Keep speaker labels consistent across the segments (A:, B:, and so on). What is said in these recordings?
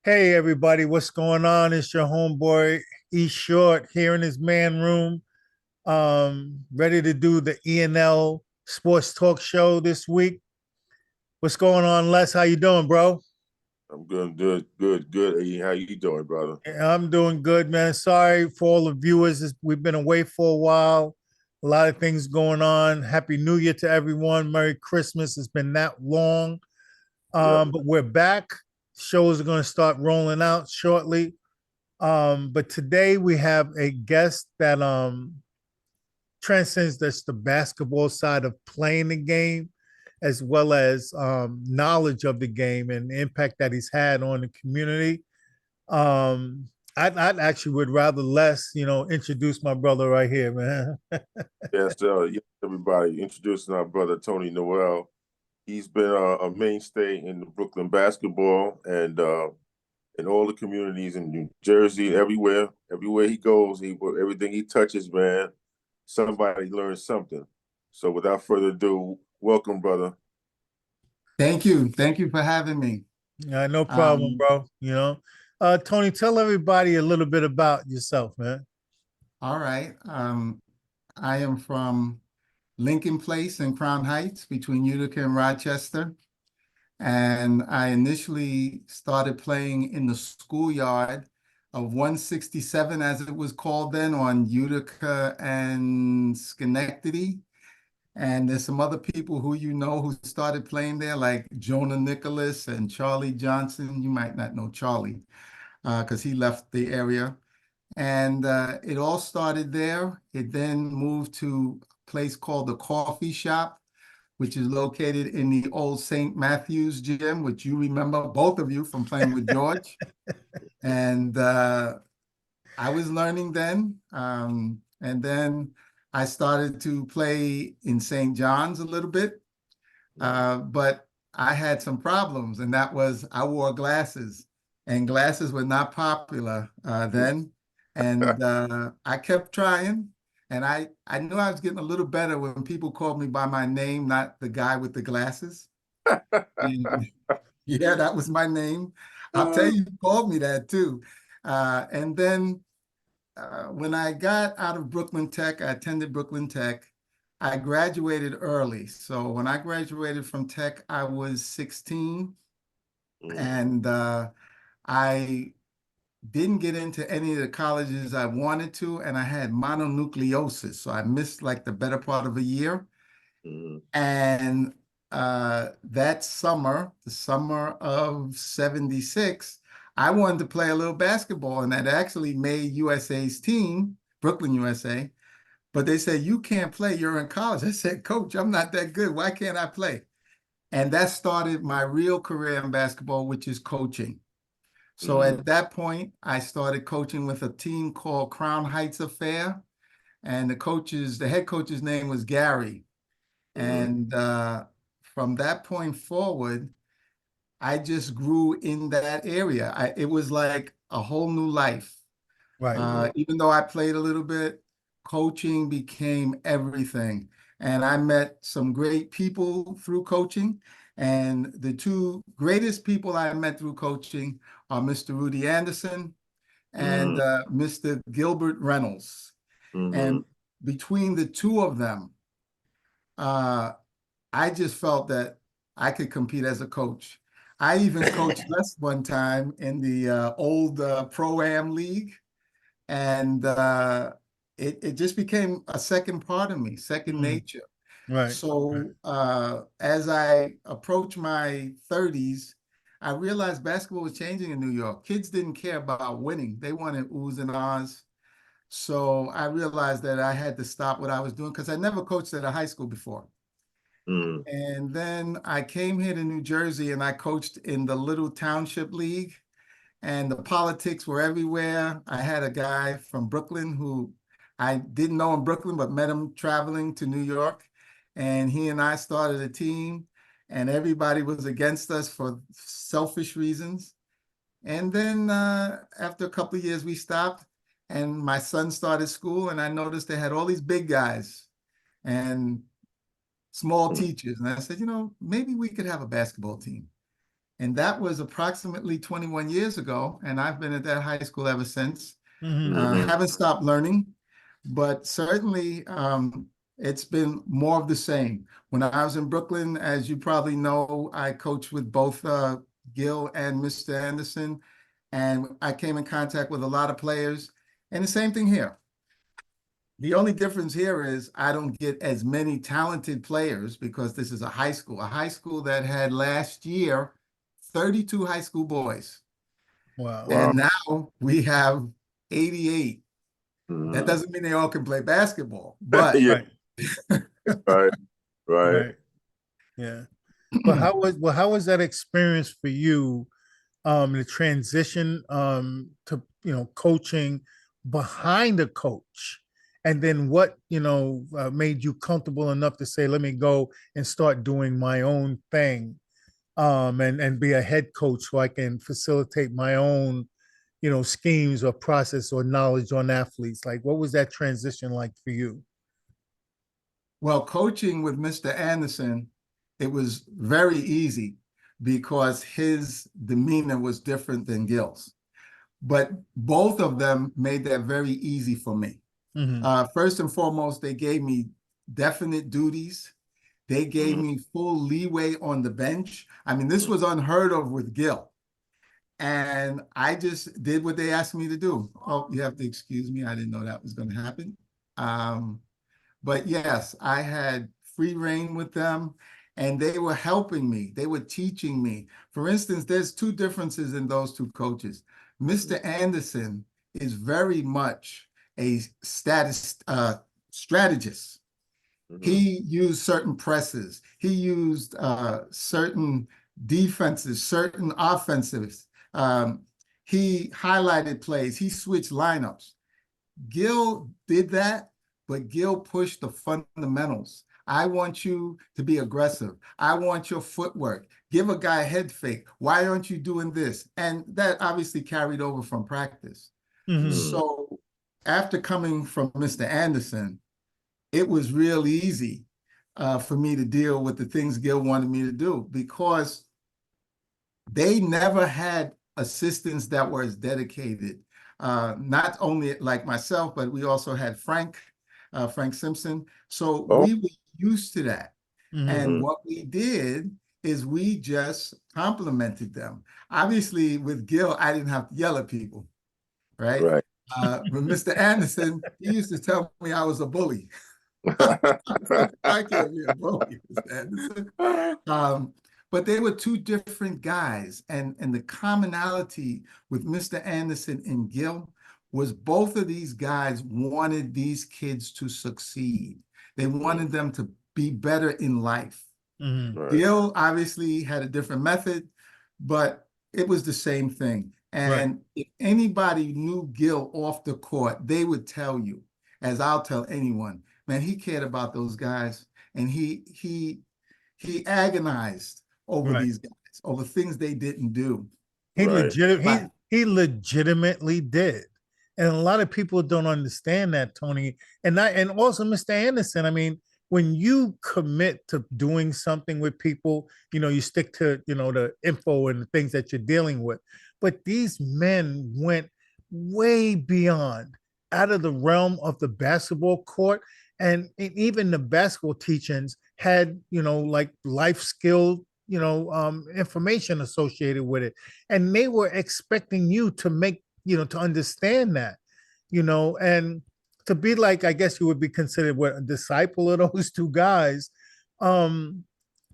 A: Hey everybody, what's going on? It's your homeboy E Short here in his man room. Ready to do the ENL Sports Talk Show this week. What's going on, Les? How you doing, bro?
B: I'm good. Hey, how you doing, brother?
A: I'm doing good, man. Sorry for all the viewers. We've been away for a while. A lot of things going on. Happy New Year to everyone. Merry Christmas. It's been that long.
B: Yep.
A: But we're back. Shows are going to start rolling out shortly. But today we have a guest that transcends just the basketball side of playing the game, as well as knowledge of the game and the impact that he's had on the community. Um, I'd actually would rather less, introduce my brother right here, man.
B: Yes, everybody. Introducing our brother Tony Noel. He's been a mainstay in the Brooklyn basketball and in all the communities in New Jersey, everywhere. Everywhere he goes, everything he touches, man, somebody learns something. So without further ado, welcome, brother.
C: Thank you. Thank you for having me.
A: No problem,
C: Um,
A: bro. Tony, tell everybody a little bit about yourself, man.
C: all right. I am from Lincoln Place in Crown Heights between Utica and Rochester. And I initially started playing in the schoolyard of 167, as it was called then, on Utica and Schenectady. And there's some other people who who started playing there, like Jonah Nicholas and Charlie Johnson. You might not know Charlie because he left the area. And it all started there. It then moved to a place called the Coffee Shop, which is located in the old St. Matthew's gym, which you remember, both of you, from playing with George. And I was learning then. And then I started to play in St. John's a little bit. But I had some problems, and that was I wore glasses, and glasses were not popular then. And I kept trying, and I knew I was getting a little better when people called me by my name, not the guy with the glasses. And yeah, that was my name. I'll tell you, who called me that too. And then when I got out of Brooklyn Tech, I attended Brooklyn Tech. I graduated early. So when I graduated from Tech, I was 16, and I didn't get into any of the colleges I wanted to, and I had mononucleosis. So I missed like the better part of a year.
B: Mhm.
C: And that summer, the summer of 76, I wanted to play a little basketball, and that actually made USA's team, Brooklyn USA. But they said, you can't play, you're in college. I said, Coach, I'm not that good. Why can't I play? And that started my real career in basketball, which is coaching. So
B: Mhm.
C: at that point, I started coaching with a team called Crown Heights Affair. And the head coach's name was Gary.
B: Mhm.
C: And from that point forward, I just grew in that area. It was like a whole new life.
A: Right.
B: Mhm.
C: Even though I played a little bit, coaching became everything. And I met some great people through coaching. And the two greatest people I met through coaching are Mr. Rudy Anderson and
B: Mhm.
C: Mr. Gilbert Reynolds.
B: Mhm.
C: And between the two of them, uh, I just felt that I could compete as a coach. I even coached Les one time in the old Pro-Am League, and it just became a second part of me, second
A: Mm,
C: nature.
A: right. Right.
C: So as I approached my 30s, I realized basketball was changing in New York. Kids didn't care about winning. They wanted oohs and ahs. So I realized that I had to stop what I was doing because I never coached at a high school before.
B: Mhm.
C: And then I came here to New Jersey and I coached in the Little Township League, and the politics were everywhere. I had a guy from Brooklyn who I didn't know in Brooklyn, but met him traveling to New York. And he and I started a team, and everybody was against us for selfish reasons. And then after a couple of years, we stopped, and my son started school, and I noticed they had all these big guys and small teachers. And I said, maybe we could have a basketball team. And that was approximately 21 years ago. And I've been at that high school ever since. Haven't stopped learning, but certainly it's been more of the same. When I was in Brooklyn, as you probably know, I coached with both Gil and Mr. Anderson, and I came in contact with a lot of players. And the same thing here. The only difference here is I don't get as many talented players because this is a high school that had last year 32 high school boys.
A: Wow.
C: And now we have 88. That
B: Mhm.
C: doesn't mean they all can play basketball, but
B: Yeah,
A: Right.
B: right.
A: Right. Yeah. Well, how was that experience for you? The transition to coaching behind a coach, and then what made you comfortable enough to say, let me go and start doing my own thing, and be a head coach so I can facilitate my own schemes or process or knowledge on athletes. Like, what was that transition like for you?
C: well, coaching with Mr. Anderson, it was very easy because his demeanor was different than Gil's. But both of them made that very easy for me.
A: Mm-hmm.
C: First and foremost, they gave me definite duties. They gave me full leeway on the bench. I mean, this was unheard of with Gil. And I just did what they asked me to do. Oh, you have to excuse me. I didn't know that was going to happen. But yes, I had free reign with them and they were helping me. They were teaching me. For instance, there's two differences in those two coaches. Mr. Anderson is very much a strategist. He used certain presses. He used certain defenses, certain offensives. He highlighted plays. He switched lineups. Gil did that, but Gil pushed the fundamentals. I want you to be aggressive. I want your footwork. Give a guy a head fake. Why aren't you doing this? And that obviously carried over from practice.
A: Mm-hmm.
C: So after coming from Mr. Anderson, it was real easy for me to deal with the things Gil wanted me to do because they never had assistants that were as dedicated. Not only like myself, but we also had Frank Simpson. So
B: Oh,
C: we were used to that.
A: Mm-hmm.
C: And what we did is we just complimented them. Obviously, with Gil, I didn't have to yell at people, right?
B: right.
C: With Mr. Anderson, he used to tell me I was a bully. I can't be a bully, Mr. Anderson. But they were two different guys. And the commonality with Mr. Anderson and Gil was both of these guys wanted these kids to succeed. They wanted them to be better in life.
A: Mm-hmm.
B: Right.
C: Gil obviously had a different method, but it was the same thing.
A: Right.
C: And if anybody knew Gil off the court, they would tell you, as I'll tell anyone, man, he cared about those guys, and he agonized over
A: Right.
C: these guys, over things they didn't do.
B: Right.
A: He legitimately did. And a lot of people don't understand that, Tony. And also Mr. Anderson. I mean, when you commit to doing something with people, you stick to, the info and the things that you're dealing with. But these men went way beyond, out of the realm of the basketball court. And even the basketball teachings had, like life skill, information associated with it. And they were expecting you to make, to understand that, and to be like, I guess you would be considered a disciple of those two guys. Um,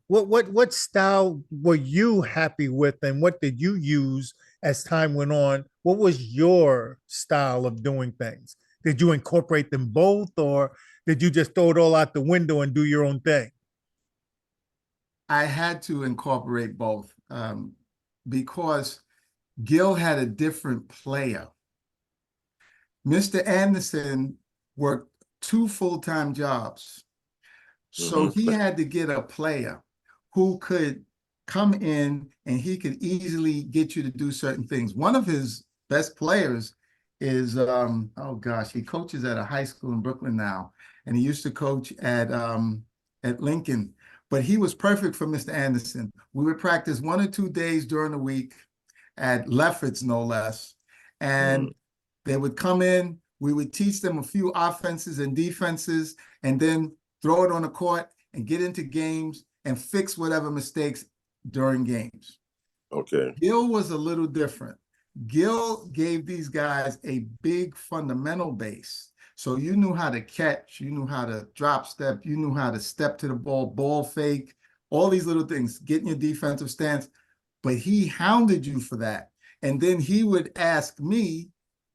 A: what style were you happy with, and what did you use as time went on? What was your style of doing things? Did you incorporate them both, or did you just throw it all out the window and do your own thing?
C: I had to incorporate both because Gil had a different player. Mr. Anderson worked two full-time jobs. So he had to get a player who could come in and he could easily get you to do certain things. One of his best players is, oh gosh, he coaches at a high school in Brooklyn now. And he used to coach at Lincoln. but he was perfect for Mr. Anderson. We would practice 1 or 2 days during the week at Lefferts, no less. And they would come in, we would teach them a few offenses and defenses, and then throw it on the court and get into games and fix whatever mistakes during games.
B: Okay.
C: Gil was a little different. Gil gave these guys a big fundamental base. So you knew how to catch, you knew how to drop step, you knew how to step to the ball fake, all these little things, get in your defensive stance. But he hounded you for that. And then he would ask me,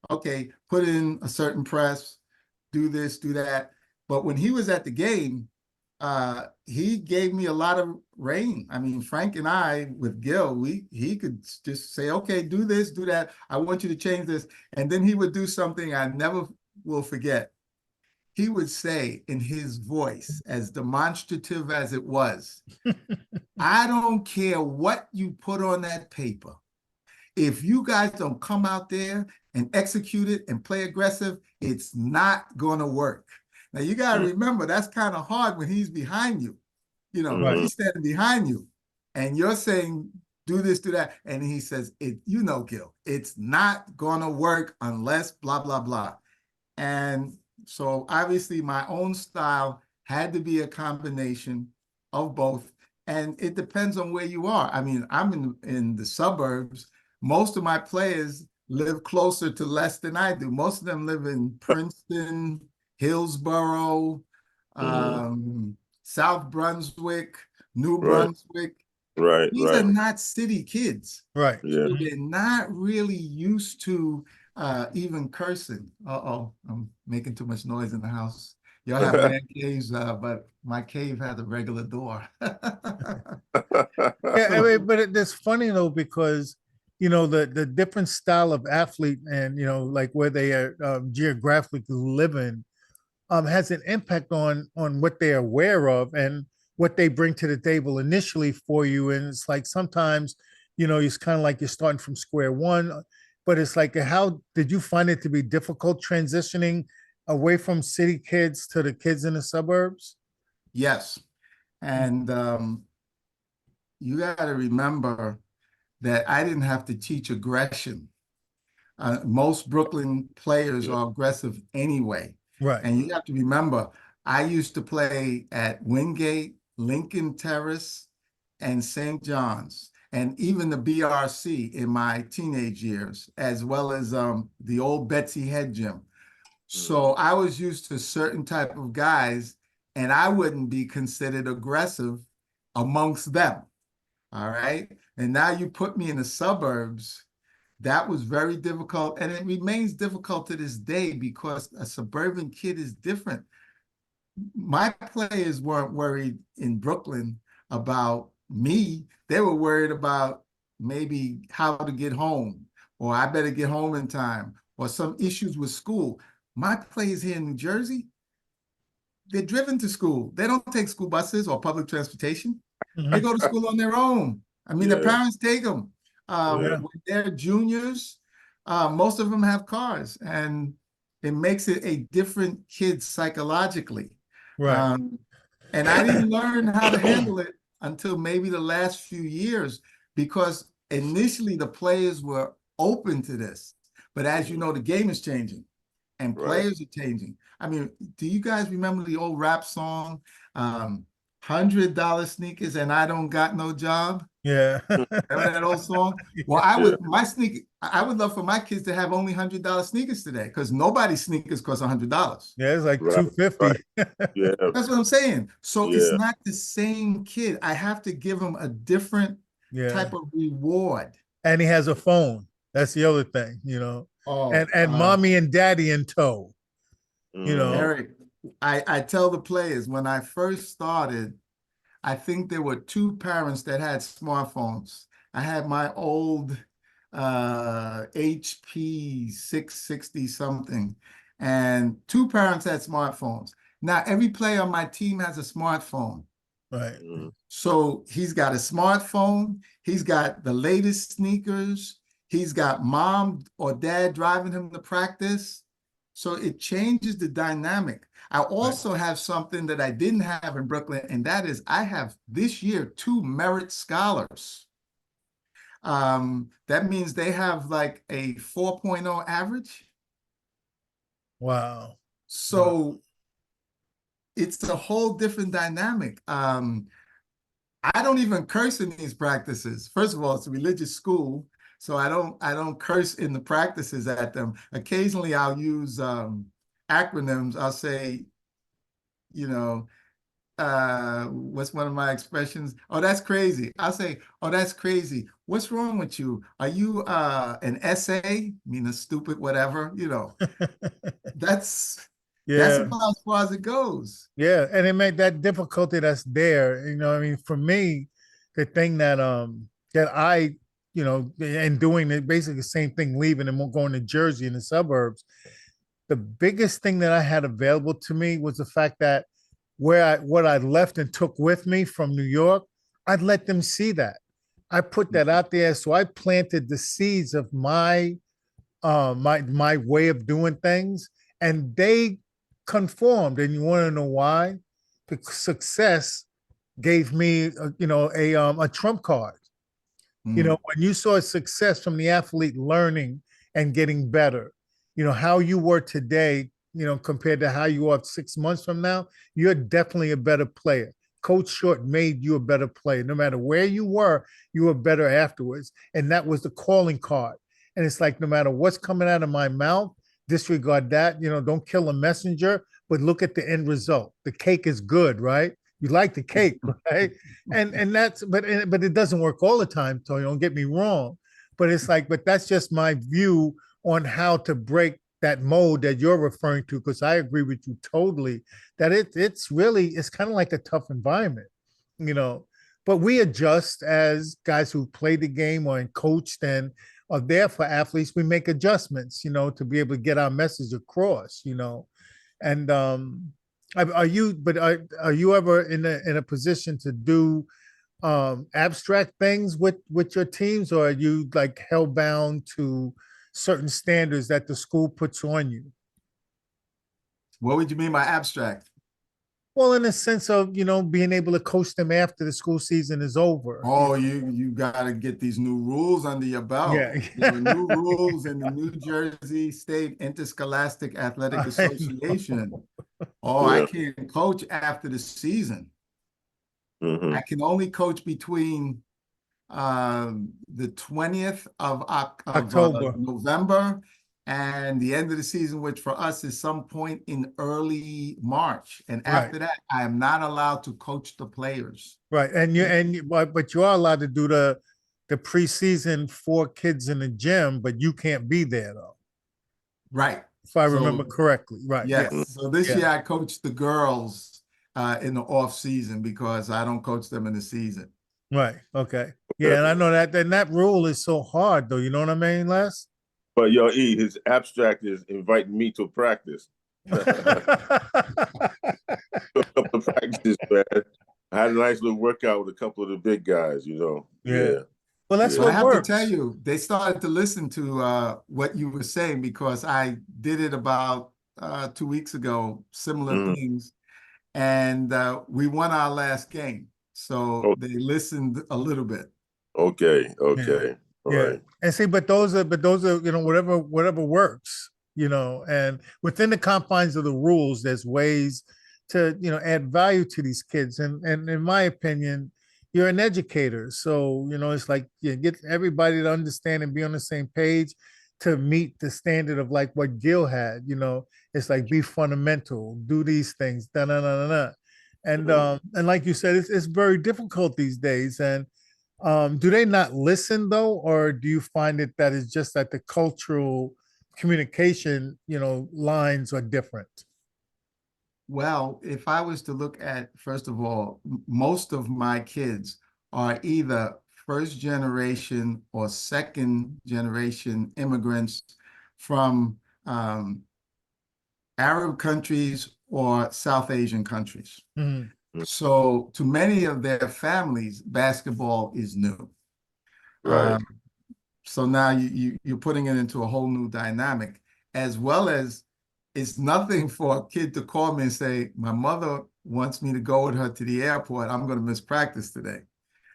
C: okay, put in a certain press, do this, do that. But when he was at the game, he gave me a lot of reign. I mean, Frank and I with Gil, he could just say, okay, do this, do that. I want you to change this. And then he would do something I never will forget. He would say in his voice, as demonstrative as it was, I don't care what you put on that paper. If you guys don't come out there and execute it and play aggressive, it's not going to work. Now, you got to remember, that's kind of hard when he's behind you. You know, he's standing behind you and you're saying, do this, do that. And he says, you know, Gil, it's not going to work unless blah, blah, blah. And so obviously my own style had to be a combination of both. And it depends on where you are. I mean, I'm in the suburbs. Most of my players live closer to less than I do. Most of them live in Princeton, Hillsborough, South Brunswick, New Brunswick. These are not city kids.
A: Right.
B: Yeah.
C: So they're not really used to even cursing. Uh-oh, I'm making too much noise in the house. Y'all have man caves, but my cave has a regular door.
A: Yeah, I mean, but it's funny though, because you know the different style of athlete and you know like where they are geographically living has an impact on what they're aware of and what they bring to the table initially for you. And it's like sometimes, you know, it's kind of like you're starting from square one, but it's like, how did you find it to be difficult transitioning away from city kids to the kids in the suburbs?
C: Yes. And you got to remember that I didn't have to teach aggression. Most Brooklyn players are aggressive anyway.
A: Right.
C: And you have to remember, I used to play at Wingate, Lincoln Terrace, and St. John's, and even the BRC in my teenage years, as well as the old Betsy Head Gym. So I was used to certain type of guys, and I wouldn't be considered aggressive amongst them. All right. And now you put me in the suburbs. That was very difficult. And it remains difficult to this day because a suburban kid is different. My players weren't worried in Brooklyn about me. They were worried about maybe how to get home, or I better get home in time, or some issues with school. My players here in New Jersey, they're driven to school. They don't take school buses or public transportation. They go to school on their own. I mean, their parents take them. When they're juniors, most of them have cars, and it makes it a different kid psychologically.
A: Right.
C: And I didn't learn how to handle it until maybe the last few years, because initially the players were open to this. But as you know, the game is changing and players are changing. I mean, do you guys remember the old rap song, $100 sneakers and I don't got no job?
A: Yeah.
C: Remember that old song? Well, I would love for my kids to have only $100 sneakers today, because nobody's sneakers cost $100.
A: Yeah, it's like 250.
B: Yeah.
C: That's what I'm saying. So it's not the same kid. I have to give him a different type of reward.
A: And he has a phone. That's the other thing, you know.
C: Oh,
A: and mommy and daddy in tow. You know.
C: Eric, I tell the players, when I first started, I think there were 2 parents that had smartphones. I had my old HP 660 something, and 2 parents had smartphones. Now every player on my team has a smartphone.
A: Right.
C: So he's got a smartphone, he's got the latest sneakers, he's got mom or dad driving him to practice. So it changes the dynamic. I also have something that I didn't have in Brooklyn, and that is I have this year 2 merit scholars. That means they have like a 4.0 average.
A: Wow.
C: So it's a whole different dynamic. I don't even curse in these practices. First of all, it's a religious school, so I don't curse in the practices at them. Occasionally, I'll use acronyms. I'll say, you know, what's one of my expressions? Oh, that's crazy. I'll say, oh, that's crazy. What's wrong with you? Are you an essay? Mean a stupid whatever, That's that's
A: Yeah.
C: about as far as it goes.
A: Yeah, and it made that difficulty that's there. I mean, for me, the thing that I, and doing it basically the same thing, leaving and going to Jersey in the suburbs. The biggest thing that I had available to me was the fact that what I left and took with me from New York, I'd let them see that. I put that out there, so I planted the seeds of my way of doing things, and they conformed. And you want to know why? The success gave me a trump card.
C: Mm.
A: When you saw success from the athlete learning and getting better, how you were today, compared to how you are 6 months from now, you're definitely a better player. Coach Short made you a better player. No matter where you were better afterwards. And that was the calling card. And it's like, no matter what's coming out of my mouth, disregard that. Don't kill a messenger, but look at the end result. The cake is good, right? You like the cake, right? And that's but it doesn't work all the time, Tony. Don't get me wrong. But it's like, but that's just my view on how to break that mode that you're referring to, because I agree with you totally that it's kind of like a tough environment, you know. But we adjust as guys who play the game or coached and are there for athletes. We make adjustments, to be able to get our message across, And are you? But are you ever in a position to do abstract things with your teams, or are you like held bound to certain standards that the school puts on you?
C: What would you mean by abstract?
A: Well, in the sense of being able to coach them after the school season is over.
C: Oh, you got to get these new rules under your belt.
A: Yeah.
C: There are new rules in the New Jersey State Interscholastic Athletic
A: I know.
C: Association. Oh, I
B: Yeah.
C: can't coach after the season.
B: Hmm.
C: I can only coach between the 20th of
A: October.
C: November and the end of the season, which for us is some point in early March. And
A: Right.
C: after that, I am not allowed to coach the players.
A: Right. But you are allowed to do the preseason for kids in the gym, but you can't be there though.
C: Right.
A: If I remember
C: So
A: correctly. Right. Yeah.
C: yes. So this
A: Yeah.
C: year I coached the girls in the off season because I don't coach them in the season.
A: Right. Okay. Yeah, and I know that. And that rule is so hard, though. You know what I mean, Les?
B: But yo, his abstract is inviting me to practice. A couple of practices, man. I had a nice little workout with a couple of the big guys,
A: Yeah.
B: Yeah.
A: Well, that's
B: Yeah.
C: I
A: what
C: have to tell
A: works.
C: you, they started to listen to what you were saying because I did it about 2 weeks ago, similar
B: Mhm.
C: things, and we won our last game. So
B: Oh,
C: they listened a little bit.
B: okay.
A: Yeah.
B: Okay. All
A: Yeah.
B: right.
A: And see, but those are, whatever works, and within the confines of the rules, there's ways to, add value to these kids. And in my opinion, you're an educator. So, it's like you get everybody to understand and be on the same page to meet the standard of like what Gil had, it's like be fundamental, do these things, da da da da da. And like you said, it's very difficult these days. And do they not listen though, or do you find it that it's just that the cultural communication, lines are different?
C: Well, if I was to look at, first of all, most of my kids are either first generation or second generation immigrants from Arab countries or South Asian countries.
A: Mhm.
C: So to many of their families, basketball is new.
B: Right.
C: So now you're putting it into a whole new dynamic, as well as it's nothing for a kid to call me and say, my mother wants me to go with her to the airport. I'm going to miss practice today.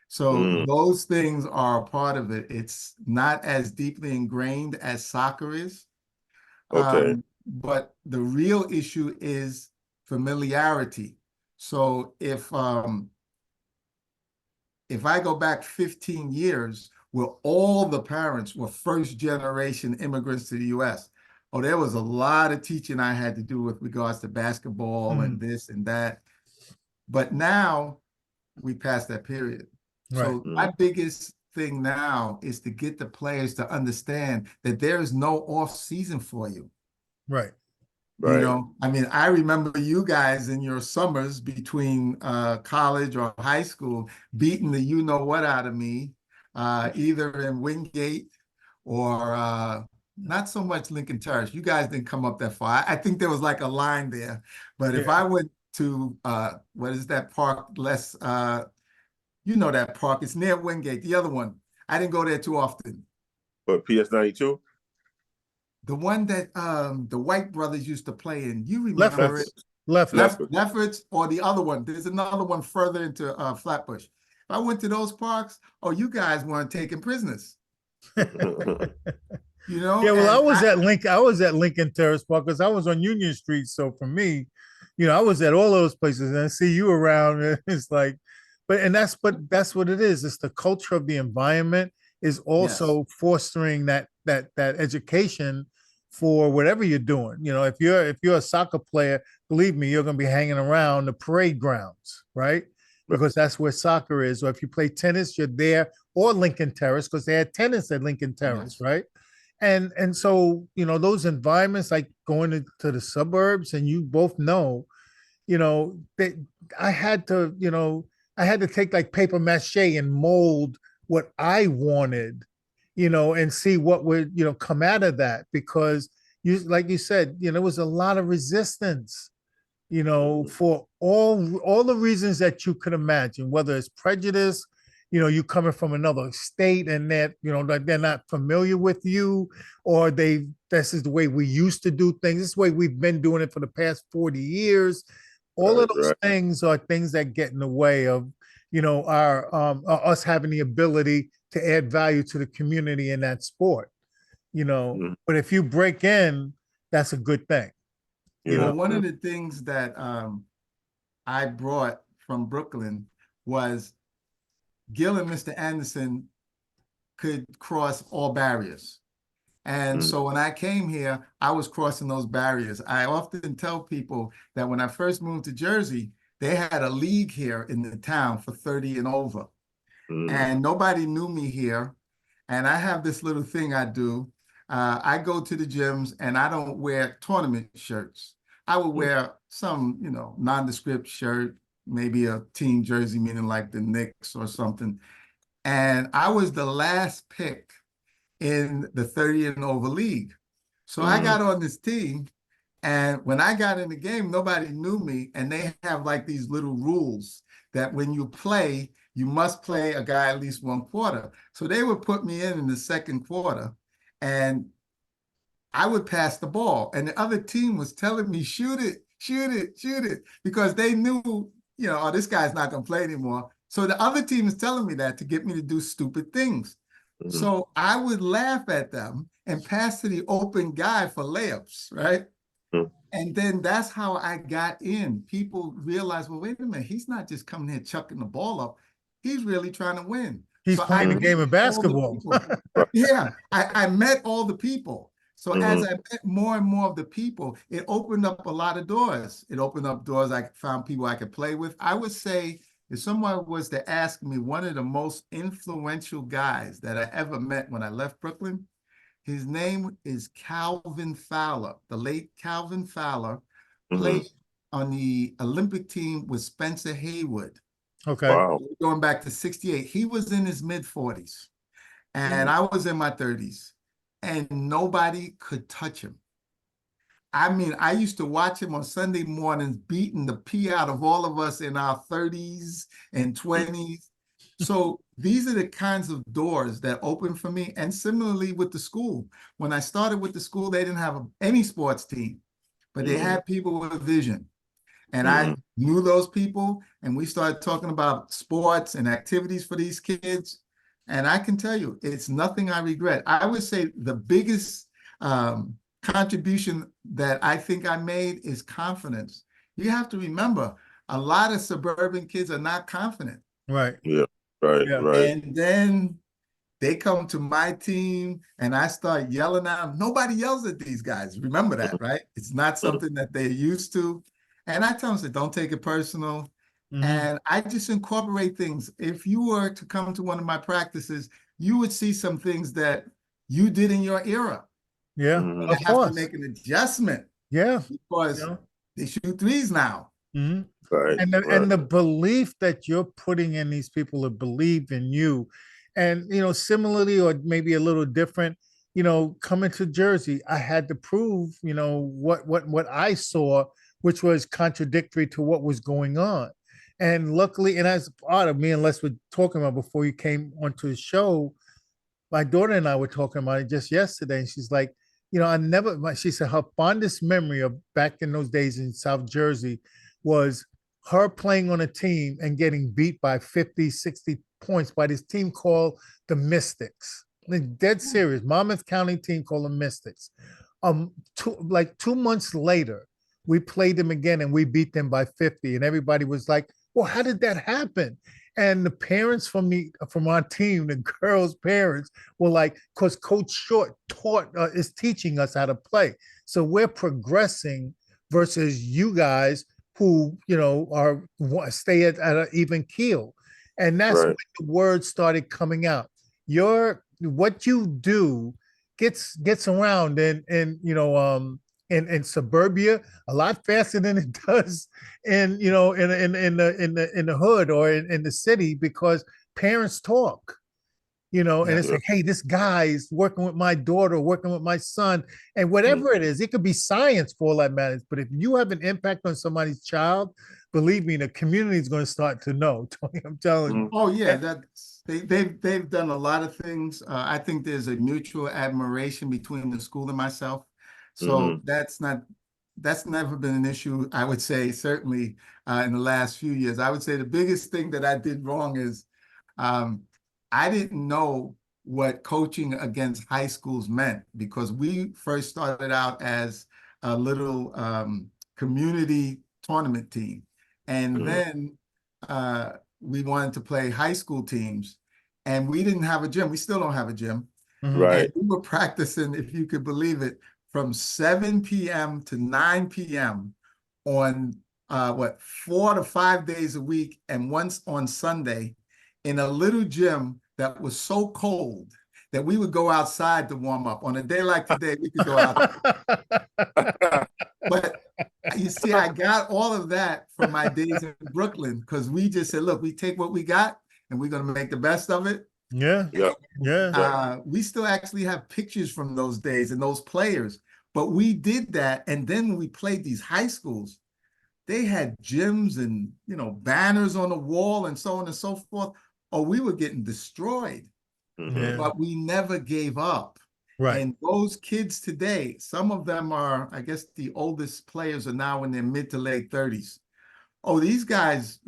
C: So those things are a part of it. It's not as deeply ingrained as soccer is.
B: Okay.
C: But the real issue is familiarity. So if I go back 15 years, where all the parents were first generation immigrants to the US, oh, there was a lot of teaching I had to do with regards to basketball and this and that. But now we passed that period.
A: Right.
C: So my biggest thing now is to get the players to understand that there is no off season for you.
A: Right.
C: You know, I mean, I remember you guys in your summers between college or high school beating the you know what out of me, either in Wingate or not so much Lincoln Terrace. You guys didn't come up that far. I think there was like a line there. But if I went to what is that park? You know that park. It's near Wingate. The other one. I didn't go there too often.
B: But PS92?
C: The one that the White brothers used to play in. You remember it? Lefferts, or the other one. There's another one further into Flatbush. If I went to those parks, oh, you guys weren't taking prisoners. You know?
A: Yeah, well, I was at Lincoln Terrace Park because I was on Union Street. So for me, I was at all those places and I see you around. It's like, but that's what it is. It's the culture of the environment is also fostering that education for whatever you're doing. If you're a soccer player, believe me, you're going to be hanging around the parade grounds, right? Because that's where soccer is. Or if you play tennis, you're there, or Lincoln Terrace, because they had tennis at Lincoln Terrace, right? And so, those environments, like going to the suburbs, and you both know, I had to take like paper mache and mold what I wanted, and see what would, come out of that, because like you said, there was a lot of resistance, for all the reasons that you could imagine, whether it's prejudice, you coming from another state and that, that they're not familiar with you, or this is the way we used to do things. This is the way we've been doing it for the past 40 years. All of those things are things that get in the way of, our us having the ability to add value to the community in that sport, But if you break in, that's a good thing.
C: One of the things that I brought from Brooklyn was Gil and Mr. Anderson could cross all barriers. And so when I came here, I was crossing those barriers. I often tell people that when I first moved to Jersey, they had a league here in the town for 30 and over. And nobody knew me here. And I have this little thing I do. I go to the gyms and I don't wear tournament shirts. I would wear some, nondescript shirt, maybe a team jersey, meaning like the Knicks or something. And I was the last pick in the 30 and over league. So I got on this team, and when I got in the game, nobody knew me. And they have like these little rules that when you play, you must play a guy at least one quarter. So they would put me in the second quarter, and I would pass the ball. And the other team was telling me, shoot it, shoot it, shoot it, because they knew, oh, this guy's not going to play anymore. So the other team is telling me that to get me to do stupid things. So I would laugh at them and pass to the open guy for layups, right? And then that's how I got in. People realized, well, wait a minute, he's not just coming here chucking the ball up. He's really trying to win.
A: He's playing the game of basketball.
C: Yeah, I met all the people. So as I met more and more of the people, it opened up a lot of doors. It opened up doors. I found people I could play with. I would say, if someone was to ask me, one of the most influential guys that I ever met when I left Brooklyn, his name is Calvin Fowler. The late Calvin Fowler played on the Olympic team with Spencer Haywood.
A: Okay. Wow.
C: Going back to 68. He was in his mid-40s, and I was in my 30s, and nobody could touch him. I mean, I used to watch him on Sunday mornings beating the pee out of all of us in our 30s and 20s. So these are the kinds of doors that open for me. And similarly with the school. When I started with the school, they didn't have any sports team. but they had people with vision. And
B: Mhm.
C: I knew those people, and we started talking about sports and activities for these kids. And I can tell you, it's nothing I regret. I would say the biggest contribution that I think I made is confidence. You have to remember, a lot of suburban kids are not confident.
A: Right.
B: Yeah. Right.
A: Yeah.
B: Right.
C: And then they come to my team and I start yelling at them. Nobody yells at these guys. Remember that, right? It's not something that they're used to. And I tell them, don't take it personal. And I just incorporate things. If you were to come to one of my practices, you would see some things that you did in your era.
A: Yeah.
B: Mhm.
A: Of
C: I have to
A: course.
C: make an adjustment
A: Yeah.
C: because
A: Yeah.
C: they shoot threes now.
B: Right.
A: And
B: Right.
A: the belief that you're putting in these people to believe in you, and similarly or maybe a little different, coming to Jersey, I had to prove, what I saw, which was contradictory to what was going on. And luckily, and as part of me and Les were talking about before you came onto the show, my daughter and I were talking about it just yesterday, and she's like, she said her fondest memory of back in those days in South Jersey was her playing on a team and getting beat by 50, 60 points by this team called the Mystics. Dead serious, Monmouth County team called the Mystics. Like 2 months later, we played them again and we beat them by 50. And everybody was like, well, how did that happen? And the parents from our team, the girls' parents, were like, because Coach Short is teaching us how to play. So we're progressing versus you guys who are stay at an even keel. And that's when
B: Right.
A: the words started coming out. What you do gets around in suburbia a lot faster than it does in the hood or in the city, because parents talk, and
C: Yeah.
A: it's
B: Yeah.
A: like, hey, this guy's working with my daughter, working with my son, and whatever it is, it could be science for all that matters. But if you have an impact on somebody's child, believe me, the community is going to start to know. Tony, I'm telling you.
C: Oh yeah, they've done a lot of things. I think there's a mutual admiration between the school and myself. So
B: Mhm.
C: that's never been an issue. I would say certainly in the last few years. I would say the biggest thing that I did wrong is um, I didn't know what coaching against high schools meant, because we first started out as a little community tournament team, and
B: Mhm.
C: then we wanted to play high school teams, and we didn't have a gym. We still don't have a gym.
A: Mhm.
C: And
B: Right.
C: we were practicing, if you could believe it, from 7 p.m. to 9 p.m. on 4 to 5 days a week, and once on Sunday, in a little gym that was so cold that we would go outside to warm up. On a day like today, we could go out. But you see, I got all of that from my days in Brooklyn, because we just said, look, we take what we got and we're going to make the best of it.
A: Yeah,
B: Yeah.
A: yeah.
C: We still actually have pictures from those days and those players, but we did that. And then when we played these high schools, they had gyms and banners on the wall and so on and so forth. Oh, we were getting destroyed,
B: Mhm.
A: Yeah.
C: but we never gave up.
A: Right.
C: And those kids today, some of them are, I guess the oldest players are now in their mid to late 30s. Oh, these guys,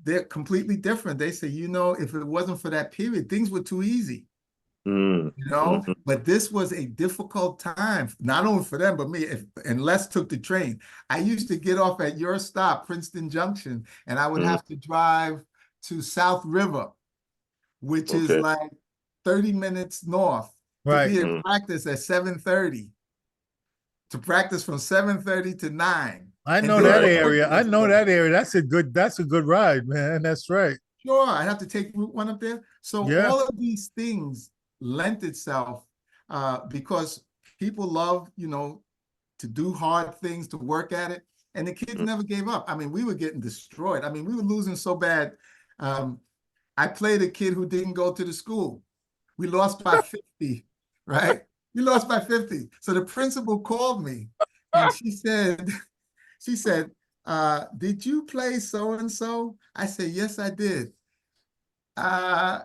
C: they're completely different. They say, if it wasn't for that period, things were too easy,
B: Mhm. Mhm.
C: but this was a difficult time, not only for them, but me. And Les took the train. I used to get off at your stop, Princeton Junction, and I would
B: Mhm.
C: have to drive to South River, which is
B: Okay.
C: like 30 minutes north, to
A: Right.
C: be in
B: Mhm.
C: practice at 7:30, to practice from 7:30 to 9.
A: I
C: And
A: know
C: then
A: that
B: Right.
C: work
A: area.
C: the
A: I
C: rest of
A: know
C: the
A: that
C: way.
A: area. That's a good ride, man. That's right.
C: Sure, I have to take Route 1 up there. So
A: Yeah.
C: all of these things lent itself because people love, to do hard things, to work at it. And the kids
B: Mhm.
C: never gave up. I mean, we were getting destroyed. I mean, we were losing so bad. I played a kid who didn't go to the school. We lost by 50, right? We lost by 50. So the principal called me and she said, did you play so-and-so? I said, yes, I did. Uh,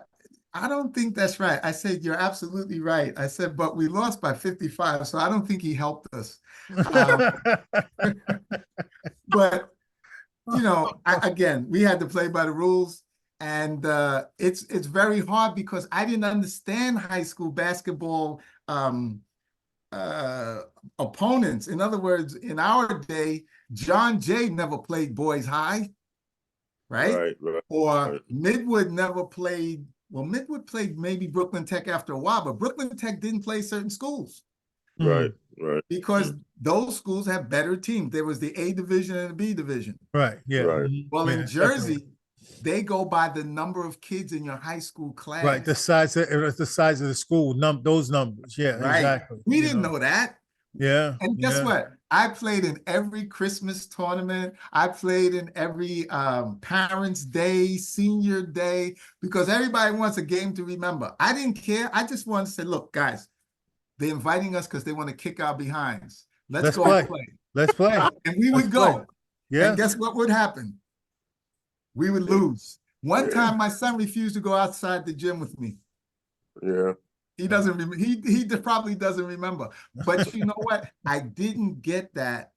C: I don't think that's right. I said, you're absolutely right. I said, but we lost by 55, so I don't think he helped us. Um, but, again, we had to play by the rules. And it's very hard because I didn't understand high school basketball uh, opponents. In other words, in our day, John Jay never played boys high, right?
B: Right.
C: Or Midwood never played. Well, Midwood played maybe Brooklyn Tech after a while, but Brooklyn Tech didn't play certain schools
B: Right.
C: because those schools have better teams. There was the A division and the B division.
A: Right. Yeah.
B: Right.
C: Well,
A: Yeah,
C: in Jersey, they go by the number of kids in your high school class.
A: right. The size of the school, those numbers. Yeah,
C: Right.
A: exactly.
C: We didn't know that.
A: Yeah.
C: And guess what? I played in every Christmas tournament. I played in every Parents' Day, Senior Day, because everybody wants a game to remember. I didn't care. I just wanted to say, look, guys, they're inviting us because they want to kick our behinds. Let's go play.
A: Let's play.
C: And we would go.
A: Yeah.
C: And guess what would happen? We would lose. One time, my son refused to go outside the gym with me.
B: Yeah.
C: He doesn't remember. He probably doesn't remember. But you know what? I didn't get that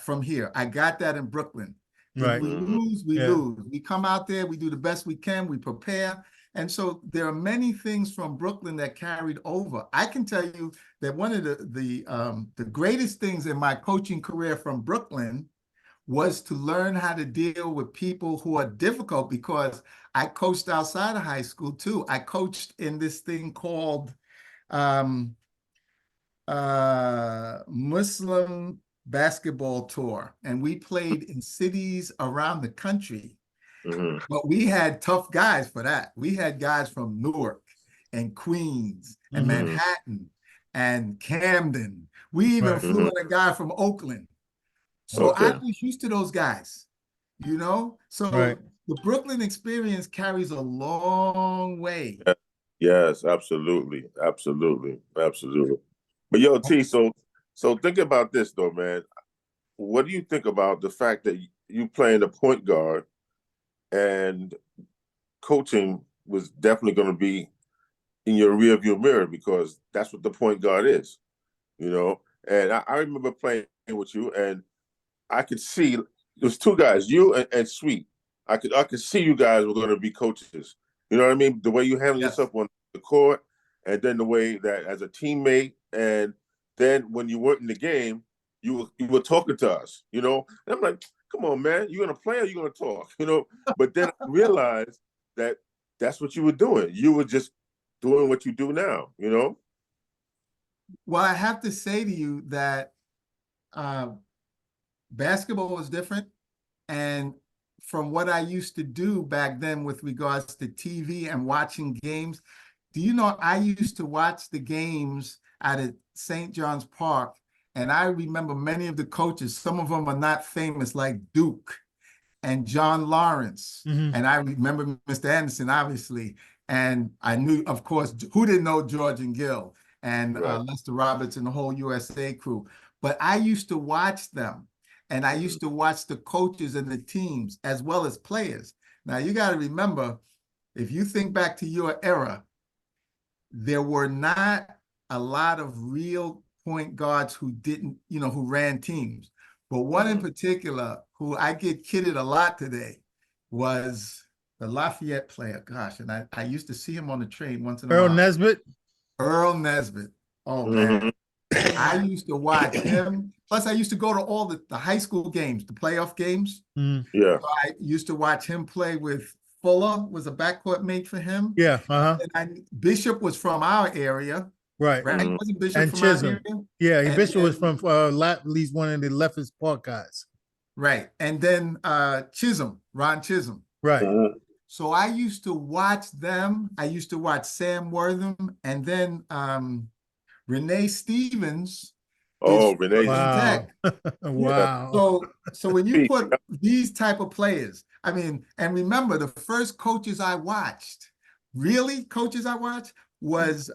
C: from here. I got that in Brooklyn. If we lose, we lose. We come out there, we do the best we can, we prepare. And so there are many things from Brooklyn that carried over. I can tell you that one of the greatest things in my coaching career from Brooklyn was to learn how to deal with people who are difficult, because I coached outside of high school too. I coached in this thing called Muslim basketball tour, and we played in cities around the country. But we had tough guys for that. We had guys from Newark and Queens and Manhattan and Camden. We even flew in a guy from Oakland. So I was used to those guys, So the Brooklyn experience carries a long way.
B: Yes, absolutely. But yo, T, so think about this though, man. What do you think about the fact that you playing the point guard and coaching was definitely going to be in your rearview mirror, because that's what the point guard is, And I remember playing with you, and I could see there was two guys, you and Sweet. I could see you guys were going to be coaches. You know what I mean? The way you handle yourself on the court, and then the way that as a teammate, and then when you weren't in the game, you were talking to us. And I'm like, come on, man, you gonna play or you gonna talk? But then I realized that that's what you were doing. You were just doing what you do now.
C: Well, I have to say to you that basketball was different. And from what I used to do back then with regards to TV and watching games, do you know I used to watch the games out at St. John's Park, and I remember many of the coaches. Some of them are not famous, like Duke and John Lawrence. And I remember Mr. Anderson, obviously. And I knew, of course, who didn't know George and Gill and Lester Roberts and the whole USA crew. But I used to watch them. And I used to watch the coaches and the teams as well as players. Now, you got to remember, if you think back to your era, there were not a lot of real point guards who didn't, who ran teams. But one in particular, who I get kidded a lot today, was the Lafayette player. Gosh, and I used to see him on the train once in a while. Earl Nesbitt. Oh, man. I used to watch him. Plus, I used to go to all the high school games, the playoff games.
B: Yeah.
C: So I used to watch him play with Fuller, was a backcourt mate for him.
A: Yeah.
C: And Bishop was from our area.
A: Right.
C: Wasn't Bishop
A: and
C: from
A: Chisholm.
C: our area?
A: Yeah, Bishop was from at least one of the Leffers Park guys.
C: Right. And then Ron Chisholm.
A: Right.
C: So I used to watch them. I used to watch Sam Wortham, and then Renee Stevens.
B: Oh, Renee.
A: Wow. Wow.
C: So when you put these type of players, and remember, the first coaches I watched, was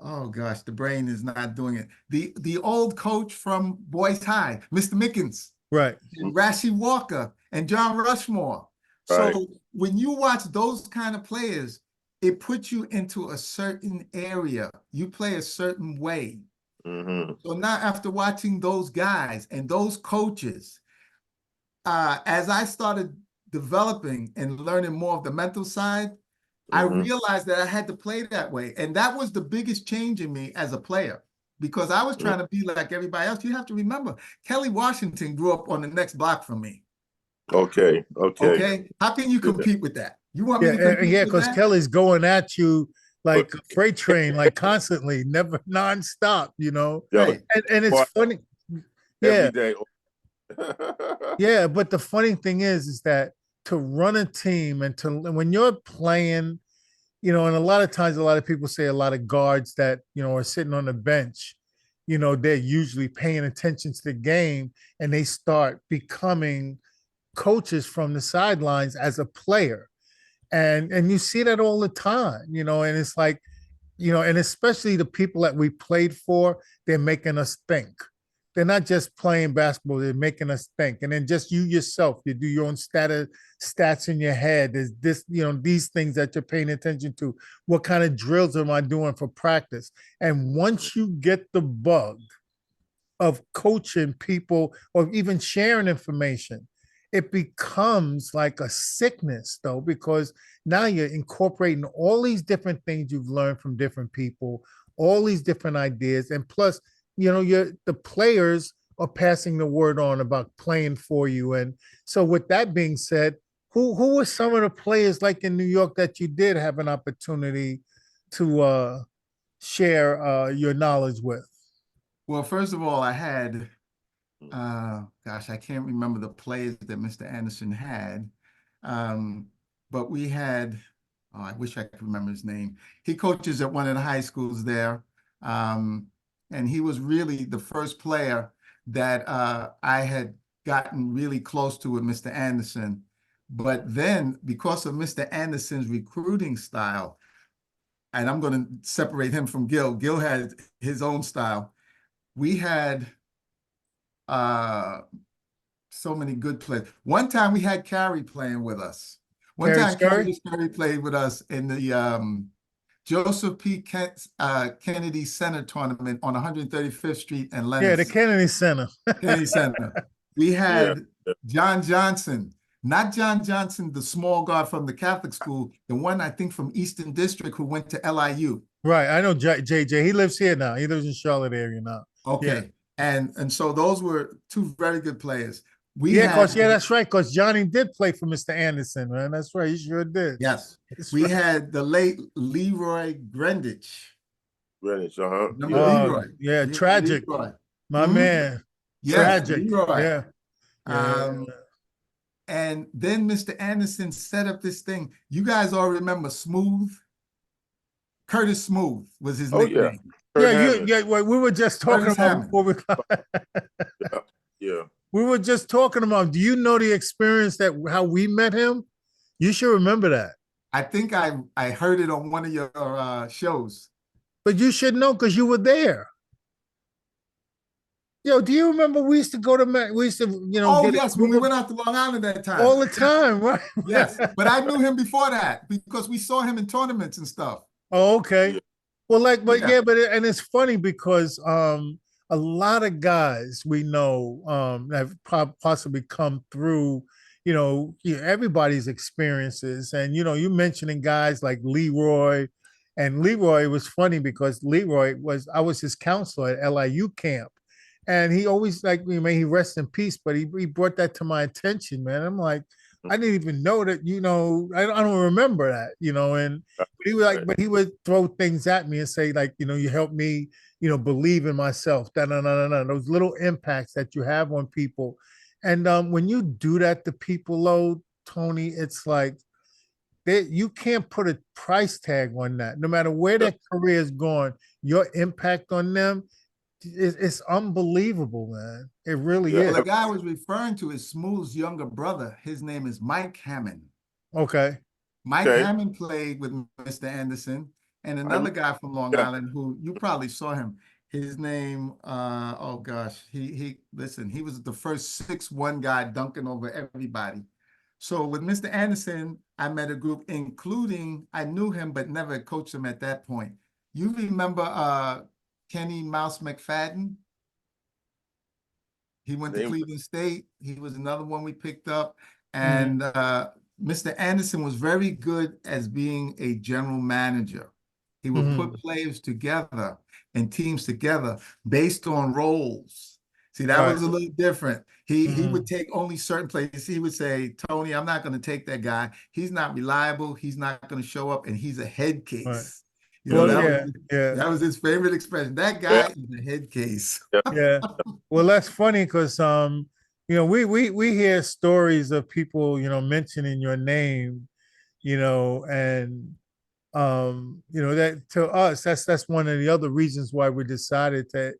C: oh gosh, the brain is not doing it. The old coach from Boys High, Mr. Mickens.
A: Right.
C: And Rashi Walker and John Rushmore.
B: Right.
C: So when you watch those kind of players, it puts you into a certain area. You play a certain way.
B: Mm-hmm.
C: So now after watching those guys and those coaches, as I started developing and learning more of the mental side, I
B: Mm-hmm.
C: realized that I had to play that way. And that was the biggest change in me as a player because I was trying to be like everybody else. You have to remember, Kelly Washington grew up on the next block from me.
B: Okay. Okay.
C: Okay. How can you
B: Yeah.
C: compete with that? You want me
A: Yeah,
C: to compete
A: yeah,
C: with
A: because
C: that?
A: Kelly's going at you like
B: But
A: a freight train, like constantly, never nonstop, you know.
B: yo,
C: Right.
A: And it's
B: boy,
A: funny. Yeah,
B: every day.
A: yeah, but the funny thing is that to run a team and to when you're playing, you know, and a lot of times a lot of people say a lot of guards that, you know, are sitting on the bench, you know, they're usually paying attention to the game and they start becoming coaches from the sidelines as a player. And you see that all the time, you know, and it's like, you know, and especially the people that we played for, they're making us think. They're not just playing basketball, they're making us think. And then just you yourself, you do your own stats in your head. There's this, you know, these things that you're paying attention to. What kind of drills am I doing for practice? And once you get the bug of coaching people or even sharing information, it becomes like a sickness though, because now you're incorporating all these different things you've learned from different people, all these different ideas. And plus, you know, the players are passing the word on about playing for you. And so with that being said, who were some of the players like in New York that you did have an opportunity to share your knowledge with?
C: Well, first of all, I had, gosh, I can't remember the players that Mr. Anderson had. Um, but we had, oh, I wish I could remember his name. He coaches at one of the high schools there. Um, and he was really the first player that I had gotten really close to with Mr. Anderson. But then, because of Mr. Anderson's recruiting style, and I'm going to separate him from Gil. Gil had his own style. We had uh, so many good players. One time we had Carey playing with us. One
A: Carrie
C: time
A: Scurry?
C: Carey played with us in the Joseph P. Kennedy Center tournament on 135th Street and
A: Yeah, the
C: Lennox.
A: Kennedy Center.
C: Kennedy Center. We
B: Yeah.
C: had John Johnson, not John Johnson, the small guard from the Catholic school, the one I think from Eastern District who went to LIU.
A: Right. I know JJ. He lives here now. He lives in Charlotte area now. Yeah.
C: Okay. And so those were two very good players. We
A: Yeah,
C: had,
A: cause yeah, that's right. Cause Johnny did play for Mr. Anderson, man. That's right. He sure did.
C: yes,
A: That's
C: we
A: right.
C: had the late Leroy Greenwich.
B: Greenwich, uh-huh.
C: Remember
B: Yeah.
C: Leroy?
A: Yeah,
C: Yeah,
A: tragic.
C: Leroy.
A: My
C: Hmm?
A: man.
C: Yes,
A: Tragic.
C: Leroy.
A: Yeah. Yeah.
C: Um, and then Mr. Anderson set up this thing. You guys all remember Smooth? Curtis Smooth was his
B: Oh yeah.
C: nickname.
A: Yeah,
B: Kurt Hammond.
A: well, we were just talking
C: Curtis
A: about
C: Hammond.
A: before
B: Yeah. Yeah.
A: we were just talking about. Do you know the experience that how we met him? You should remember that.
C: I think I heard it on one of your shows.
A: But you should know because you were there. Yo, do you remember we used to go to we used to, you know,
C: Oh,
A: get a
C: yes, when
A: group
C: we
A: of
C: went out to Long Island that time.
A: all the time, right?
C: Yes, but I knew him before that because we saw him in tournaments and stuff.
A: Oh, okay.
B: Yeah.
A: Well, like, but
C: Yeah.
A: yeah, and it's funny because a lot of guys we know have possibly come through, everybody's experiences, and you mentioning guys like Leroy, and Leroy was funny because Leroy was I was his counselor at LIU camp, and he always like may he rest in peace, but he brought that to my attention, man. I'm like, I didn't even know that, I don't remember that, and he was like,
B: Right.
A: but he would throw things at me and say, like, you help me, believe in myself. Da, da, da, da, da. Those little impacts that you have on people. And when you do that to people, though, Tony, it's like you can't put a price tag on that. No matter where
B: Yeah.
A: their career is going, your impact on them it's unbelievable, man. It really
B: Yeah.
C: Well,
A: is.
C: the guy I was referring to is Smooth's younger brother. His name is Mike Hammond.
A: Okay.
C: Mike
B: Okay.
C: Hammond played with Mr. Anderson and
B: I
C: another guy from Long
B: yeah.
C: Island who you probably saw him. His name, oh gosh, he listen, he was the first 6'1" guy dunking over everybody. So with Mr. Anderson, I met a group, including, I knew him, but never coached him at that point. You remember Kenny Mouse McFadden? He went to
B: Name.
C: Cleveland State. He was another one we picked up.
A: Mm.
C: And Mr. Anderson was very good as being a general manager. He would put players together and teams together based on roles. See, that
A: Right.
C: was a little different. He would
A: Mhm.
C: take only certain places. He would say, Tony, I'm not going to take that guy. He's not reliable. He's not going to show up, and he's a head
A: Right.
C: case. You know,
A: Well,
C: that
A: yeah,
C: was
A: yeah,
C: that was his favorite expression. That
B: Yeah,
C: guy is a head case.
B: yeah.
A: yeah. Well, that's funny because we hear stories of people, mentioning your name, and that to us, that's one of the other reasons why we decided to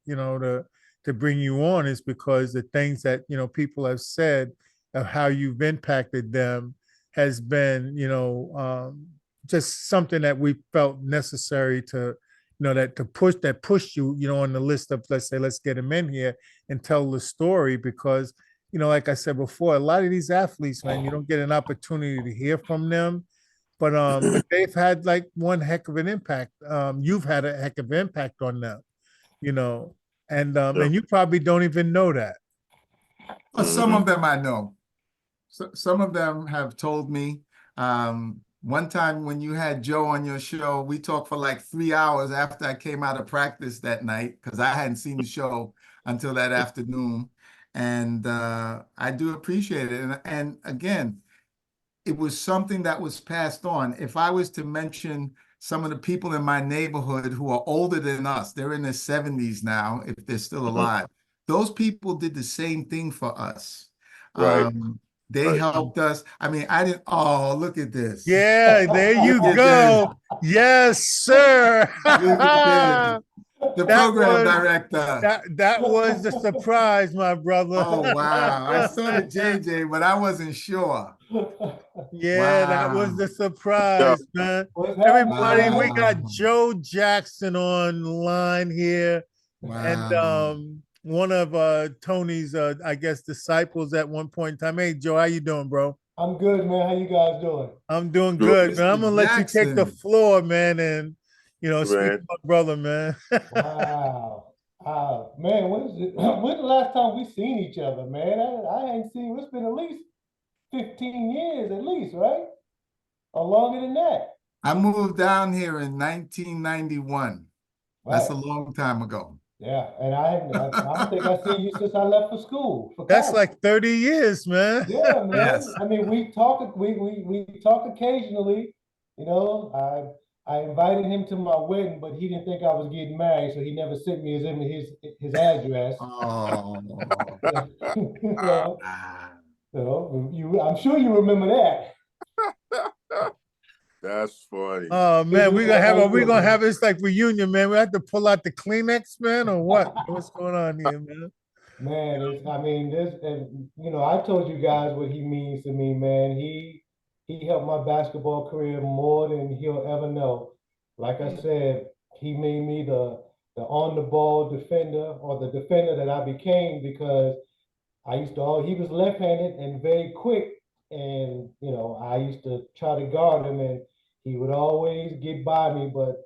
A: bring you on, is because the things that people have said of how you've impacted them has been just something that we felt necessary to that push you on the list of, let's say, let's get him in here and tell the story, because like I said before, a lot of these athletes, man, you don't get an opportunity to hear from them, but they've had like one heck of an impact. You've had a heck of an impact on them, you know, and you probably don't even know that.
C: Well, some of them I know. So, some of them have told me. One time when you had Joe on your show, we talked for like 3 hours after I came out of practice that night because I hadn't seen the show until that afternoon. And I do appreciate it. And again, it was something that was passed on. If I was to mention some of the people in my neighborhood who are older than us, they're in their 70s now, if they're still alive. Those people did the same thing for us.
B: Right,
C: They
B: right.
C: helped us. I mean, I didn't, oh, look at this.
A: Yeah, there you
C: Look at this.
A: go. Yes, sir.
C: Look at this.
A: that
C: The program
A: was
C: director.
A: that was the surprise, my brother.
C: Oh, wow. I saw the JJ, but I wasn't sure.
A: Yeah, that was
C: Wow.
A: the
B: Yeah,
A: surprise, man.
D: What's happening,
A: Everybody, we
D: man?
A: got
C: Wow.
A: Joe Jackson on here, and
C: Wow.
A: one of Tony's, I guess, disciples at one point in time. Hey, Joe, how you doing, bro?
D: I'm good, man. How you guys doing?
A: I'm doing
B: good,
A: good, man. I'm
C: Mr.
A: gonna let you take the
C: Jackson.
A: floor, man, and speak to
B: man.
A: my brother, man.
D: Wow. Man, when's the last time we seen each other, man? I ain't seen, it's been at least 15 years at least, right? Or longer than that.
C: I moved down here in 1991. That's
D: Right.
C: a long time ago.
D: Yeah. And I don't think I've seen you since I left for school, for
A: That's
D: college.
A: like 30 years, man.
D: Yeah, man.
C: Yes.
D: I mean, we talk occasionally. You know, I invited him to my wedding, but he didn't think I was getting married, so he never sent me his address.
C: Oh.
D: So,
C: Ah.
D: I'm sure you remember that.
B: That's funny.
A: Oh man,
D: How you
A: we
D: doing,
A: gonna
D: man?
A: have this like reunion, man. We have to pull out the Kleenex, man, or what? What's going on here, man?
D: Man, I mean, and I told you guys what he means to me, man. He helped my basketball career more than he'll ever know. Like I said, he made me the on the ball defender, or the defender that I became, because he was left-handed and very quick, and I used to try to guard him, and he would always get by me, but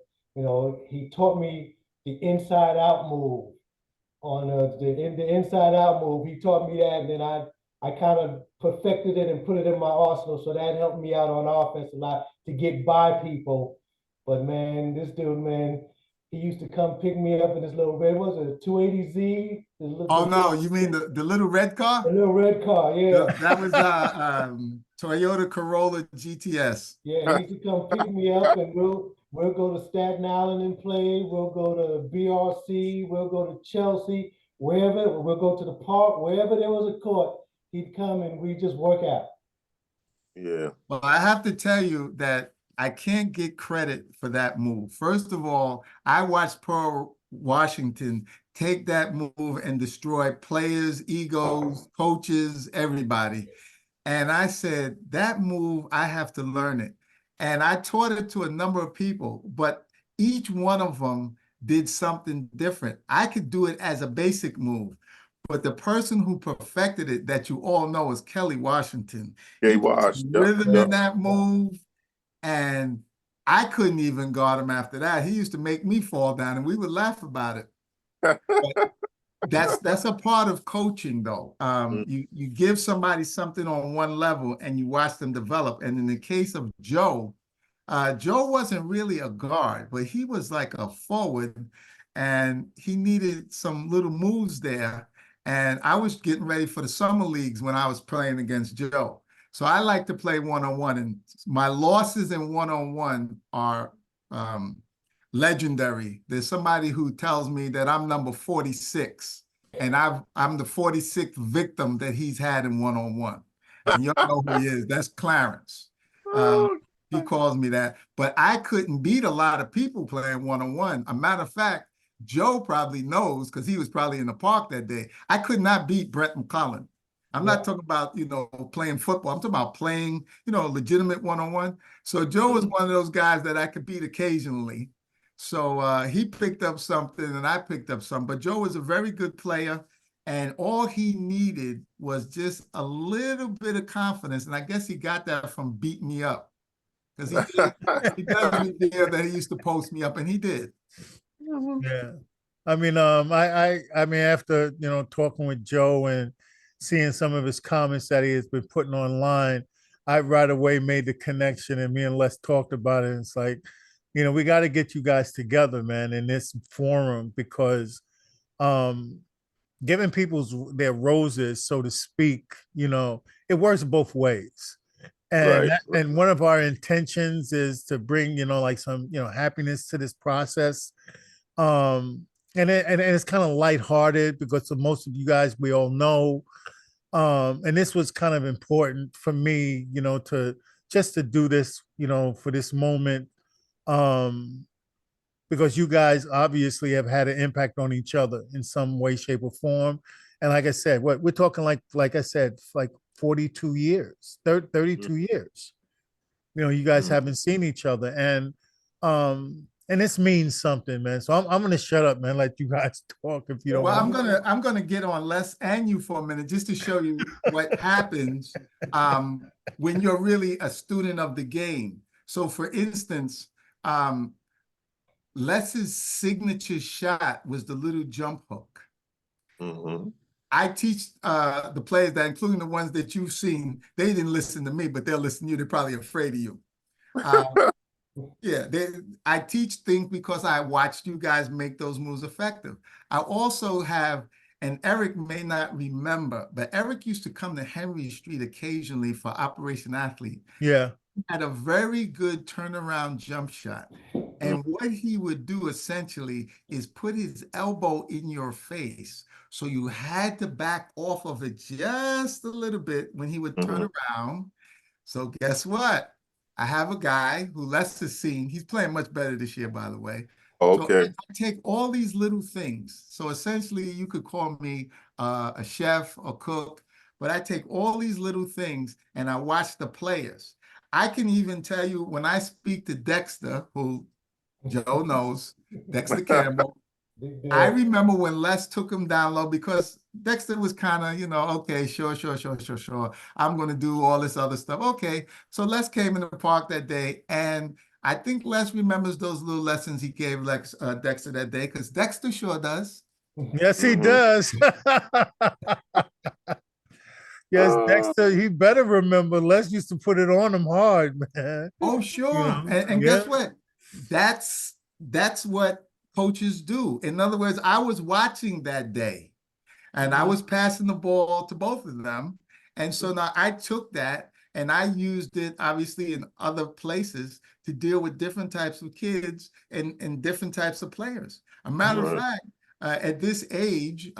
D: he taught me the inside out move on the inside out move. He taught me that, and then I kind of perfected it and put it in my arsenal. So that helped me out on offense a lot to get by people. But man, this dude, man, he used to come pick me up in his little red, was it a 280Z?
C: Oh no, you mean the little red car?
D: The little red car, yeah.
C: That was Toyota Corolla GTS.
D: Yeah, he used to come pick me up, and we'll go to Staten Island and play. We'll go to BRC. We'll go to Chelsea. Wherever we'll go to the park, wherever there was a court, he'd come and we just work out.
B: Yeah.
C: Well, I have to tell you that I can't get credit for that move. First of all, I watched Pearl Washington take that move and destroy players, egos, coaches, everybody. And I said, that move, I have to learn it. And I taught it to a number of people, but each one of them did something different. I could do it as a basic move, But the person who perfected it that you all know is Kelly Washington.
B: Gay
C: He put
B: Wash.
C: some
B: Yep,
C: rhythm
B: yep.
C: in that move, and I couldn't even guard him after that. He used to make me fall down, and we would laugh about it. But that's a part of coaching, though. You give somebody something on one level, and you watch them develop. And in the case of Joe, Joe wasn't really a guard, but he was like a forward, and he needed some little moves there. And I was getting ready for the summer leagues when I was playing against Joe. So I like to play one-on-one, and my losses in one-on-one are legendary. There's somebody who tells me that I'm number 46, and I'm the 46th victim that he's had in one-on-one. And you know who he is. That's Clarence. He calls me that. But I couldn't beat a lot of people playing one-on-one. A matter of fact, Joe probably knows because he was probably in the park that day. I could not beat Brett McCullum. I'm not talking about, playing football. I'm talking about playing, legitimate one-on-one. So Joe was one of those guys that I could beat occasionally. So he picked up something and I picked up something. But Joe was a very good player. And all he needed was just a little bit of confidence. And I guess he got that from beating me up. Because he does me there that he used to post me up, and he did.
A: Yeah. I mean, I mean, after, talking with Joe and seeing some of his comments that he has been putting online, I right away made the connection, and me and Les talked about it. And it's like, we got to get you guys together, man, in this forum, because giving their roses, so to speak, it works both ways. And
B: Right.
A: and one of our intentions is to bring, like some, happiness to this process. And it's kind of lighthearted because most of you guys we all know. And this was kind of important for me, to just to do this, for this moment. Because you guys obviously have had an impact on each other in some way, shape, or form. And like I said, what we're talking like I said, like 42 years, 32 years. You guys haven't seen each other. And this means something, man. So I'm gonna shut up, man. Let you guys talk if you don't
C: Well,
A: want.
C: I'm gonna get on Les and you for a minute just to show you what happens when you're really a student of the game. So, for instance, Les's signature shot was the little jump hook. I teach the players that, including the ones that you've seen, they didn't listen to me, but they'll listen to you. They're probably afraid of you. Yeah, I teach things because I watched you guys make those moves effective. I also have, and Eric may not remember, but Eric used to come to Henry Street occasionally for Operation Athlete.
A: Yeah.
C: He had a very good turnaround jump shot. And what he would do essentially is put his elbow in your face. So you had to back off of it just a little bit when he would turn around. So guess what? I have a guy who Les has seen. He's playing much better this year, by the way.
B: Okay.
C: So I take all these little things. So essentially, you could call me a chef or cook, but I take all these little things and I watch the players. I can even tell you when I speak to Dexter, who Joe knows, Dexter Campbell, I remember when Les took him down low because Dexter was kind of, okay, sure. I'm going to do all this other stuff. Okay. So Les came in the park that day, and I think Les remembers those little lessons he gave Dexter that day, because Dexter sure does.
A: Yes, he does. Yes, Dexter, he better remember. Les used to put it on him hard, man.
C: Oh, sure. And guess what? That's what coaches do. In other words, I was watching that day and I was passing the ball to both of them. And so now I took that and I used it obviously in other places to deal with different types of kids and different types of players. A matter of fact, at this age,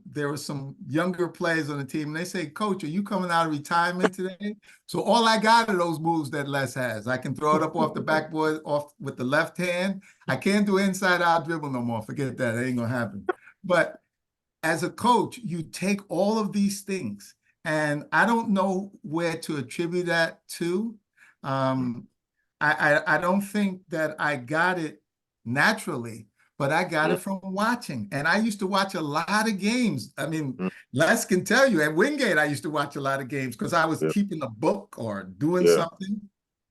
C: there were some younger players on the team, and they say, "Coach, are you coming out of retirement today?" So all I got are those moves that Les has. I can throw it up off the backboard, off with the left hand. I can't do inside out dribble no more. Forget that. It ain't gonna happen. But as a coach, you take all of these things, and I don't know where to attribute that to. I don't think that I got it naturally. but I got it from watching. And I used to watch a lot of games. I mean, Les can tell you, at Wingate, I used to watch a lot of games because I was
B: Yeah.
C: keeping a book or doing
B: Yeah.
C: something.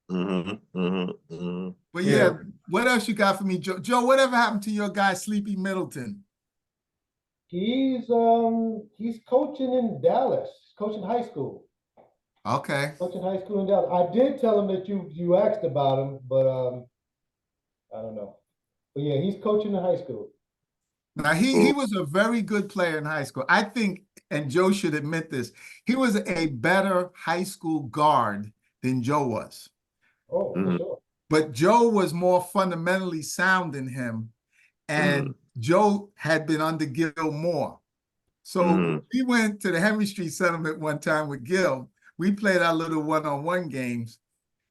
B: Mm-hmm.
C: But
A: Yeah.
C: yeah, what else you got for me, Joe? Joe, whatever happened to your guy, Sleepy Middleton?
D: He's coaching in Dallas, coaching high school.
C: Okay.
D: Coaching high school in Dallas. I did tell him that you asked about him, but I don't know. But yeah, he's coaching in high school.
C: Now he was a very good player in high school. I think, and Joe should admit this, he was a better high school guard than Joe was.
D: Oh, for sure.
C: But Joe was more fundamentally sound than him, and Joe had been under Gil more. So we went to the Henry Street Settlement one time with Gil. We played our little one-on-one games,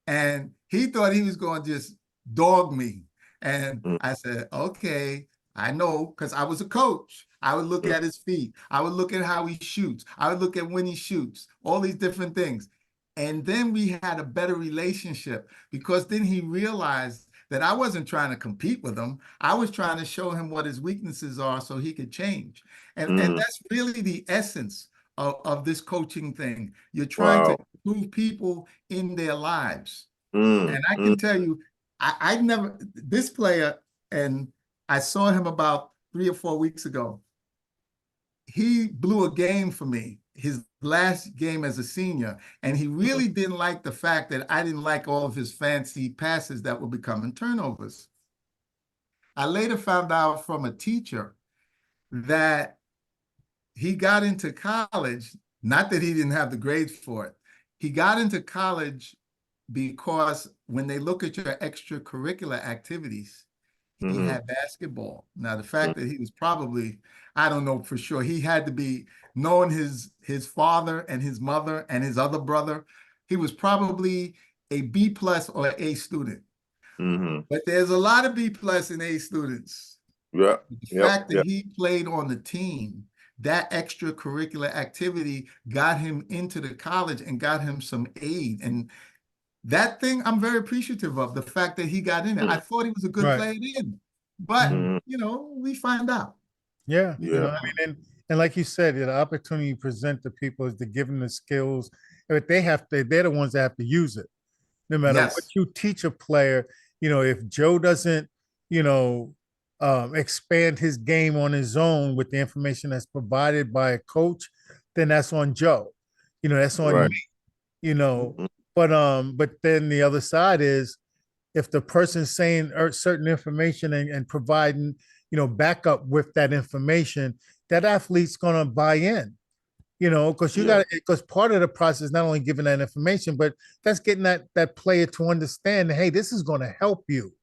C: and he thought he was going to just dog me. And I said, okay, I know, because I was a coach. I would look at his feet. I would look at how he shoots. I would look at when he shoots, all these different things. And then we had a better relationship because then he realized that I wasn't trying to compete with him. I was trying to show him what his weaknesses are so he could change. And that's really the essence of this coaching thing. You're trying to improve people in their lives. And I can tell you, I never, this player, and I saw him about 3 or 4 weeks ago. He blew a game for me, his last game as a senior, and he really didn't like the fact that I didn't like all of his fancy passes that were becoming turnovers. I later found out from a teacher that he got into college, not that he didn't have the grades for it. He got into college because when they look at your extracurricular activities, he had basketball. Now, the fact that he was probably, I don't know for sure, he had to be, knowing his father and his mother and his other brother, he was probably a B plus or A student. But there's a lot of B plus and A students.
B: Yeah.
C: The fact that he played on the team, that extracurricular activity got him into the college and got him some aid. And that thing I'm very appreciative of, the fact that he got in it. I thought he was a good player then, but you know, we find out.
A: Yeah. You know, I mean, and like you said, the opportunity you present to people is to give them the skills, but they're the ones that have to use it. No matter what you teach a player, you know, if Joe doesn't, you know, expand his game on his own with the information that's provided by a coach, then that's on Joe. You know, that's on me. You know, but then the other side is if the person's saying certain information and providing, you know, backup with that information, that athlete's gonna buy in. You know, because because part of the process is not only giving that information, but that's getting that player to understand, hey, this is going to help you.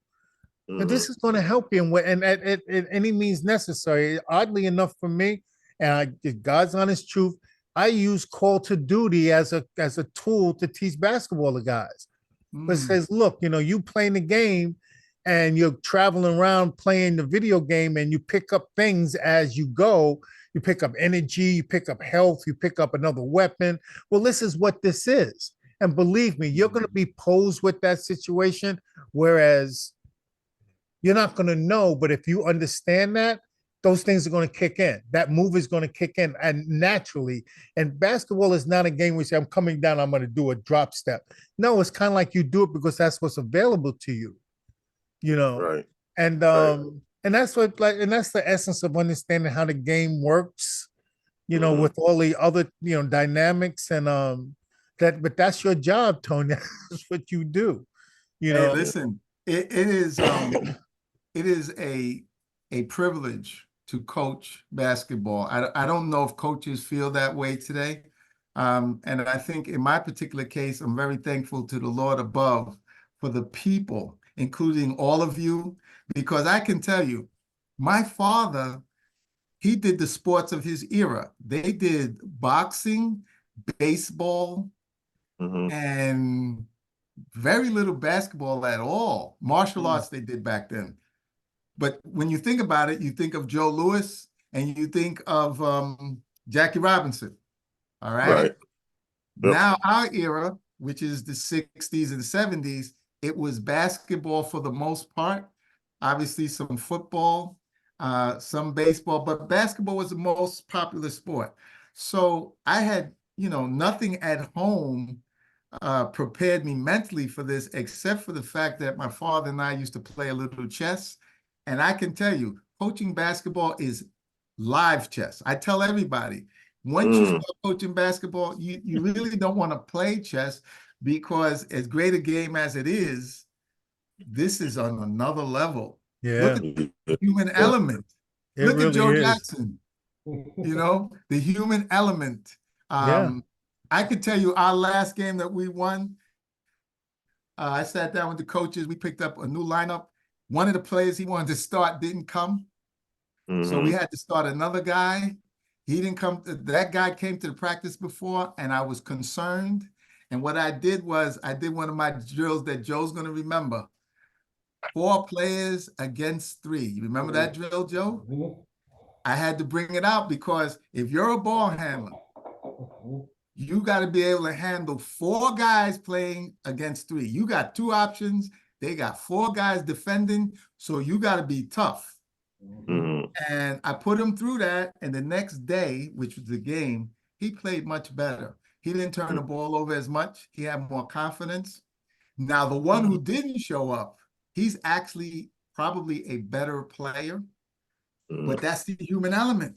A: And this is going to help you and at any means necessary. Oddly enough for me, and God's honest truth, I use call to duty as a tool to teach basketball to guys. But it says, look, you know, you playing the game and you're traveling around playing the video game and you pick up things as you go. You pick up energy, you pick up health, you pick up another weapon. Well, this is what this is. And believe me, you're going to be posed with that situation, whereas you're not going to know. But if you understand that, those things are going to kick in. That move is going to kick in and naturally. And basketball is not a game where you say, I'm coming down, I'm going to do a drop step. No, it's kind of like you do it because that's what's available to you, you know? And that's what and that's the essence of understanding how the game works, you know, with all the other, you know, dynamics and but that's your job, Tony. That's what you do. You know,
C: listen, it is a privilege to coach basketball. I don't know if coaches feel that way today. And I think in my particular case, I'm very thankful to the Lord above for the people, including all of you, because I can tell you, my father, he did the sports of his era. They did boxing, baseball, and very little basketball at all. Martial arts they did back then. But when you think about it, you think of Joe Louis and you think of Jackie Robinson. All right. Now our era, which is the 60s and 70s, it was basketball for the most part. Obviously some football. some baseball, but basketball was the most popular sport. So I had, nothing at home prepared me mentally for this, except for the fact that my father and I used to play a little chess. And I can tell you, coaching basketball is live chess. I tell everybody, once you start coaching basketball, you really don't want to play chess, because as great a game as it is, this is on another level.
A: Yeah,
C: Look at the human element.
A: it
C: Look at
A: really
C: Joe
A: is.
C: Jackson, the human element.
A: Yeah.
C: I could tell you our last game that we won, I sat down with the coaches. We picked up a new lineup. One of the players he wanted to start didn't come. So we had to start another guy. He didn't come. That guy came to the practice before, and I was concerned. And what I did was I did one of my drills that Joe's going to remember. 4 players against 3. You remember that drill, Joe? I had to bring it out because if you're a ball handler, you got to be able to handle 4 guys playing against 3. You got 2 options. They got 4 guys defending, so you got to be tough. And I put him through that, and the next day, which was the game, he played much better. He didn't turn the ball over as much. He had more confidence. Now, the one who didn't show up, he's actually probably a better player, but that's the human element.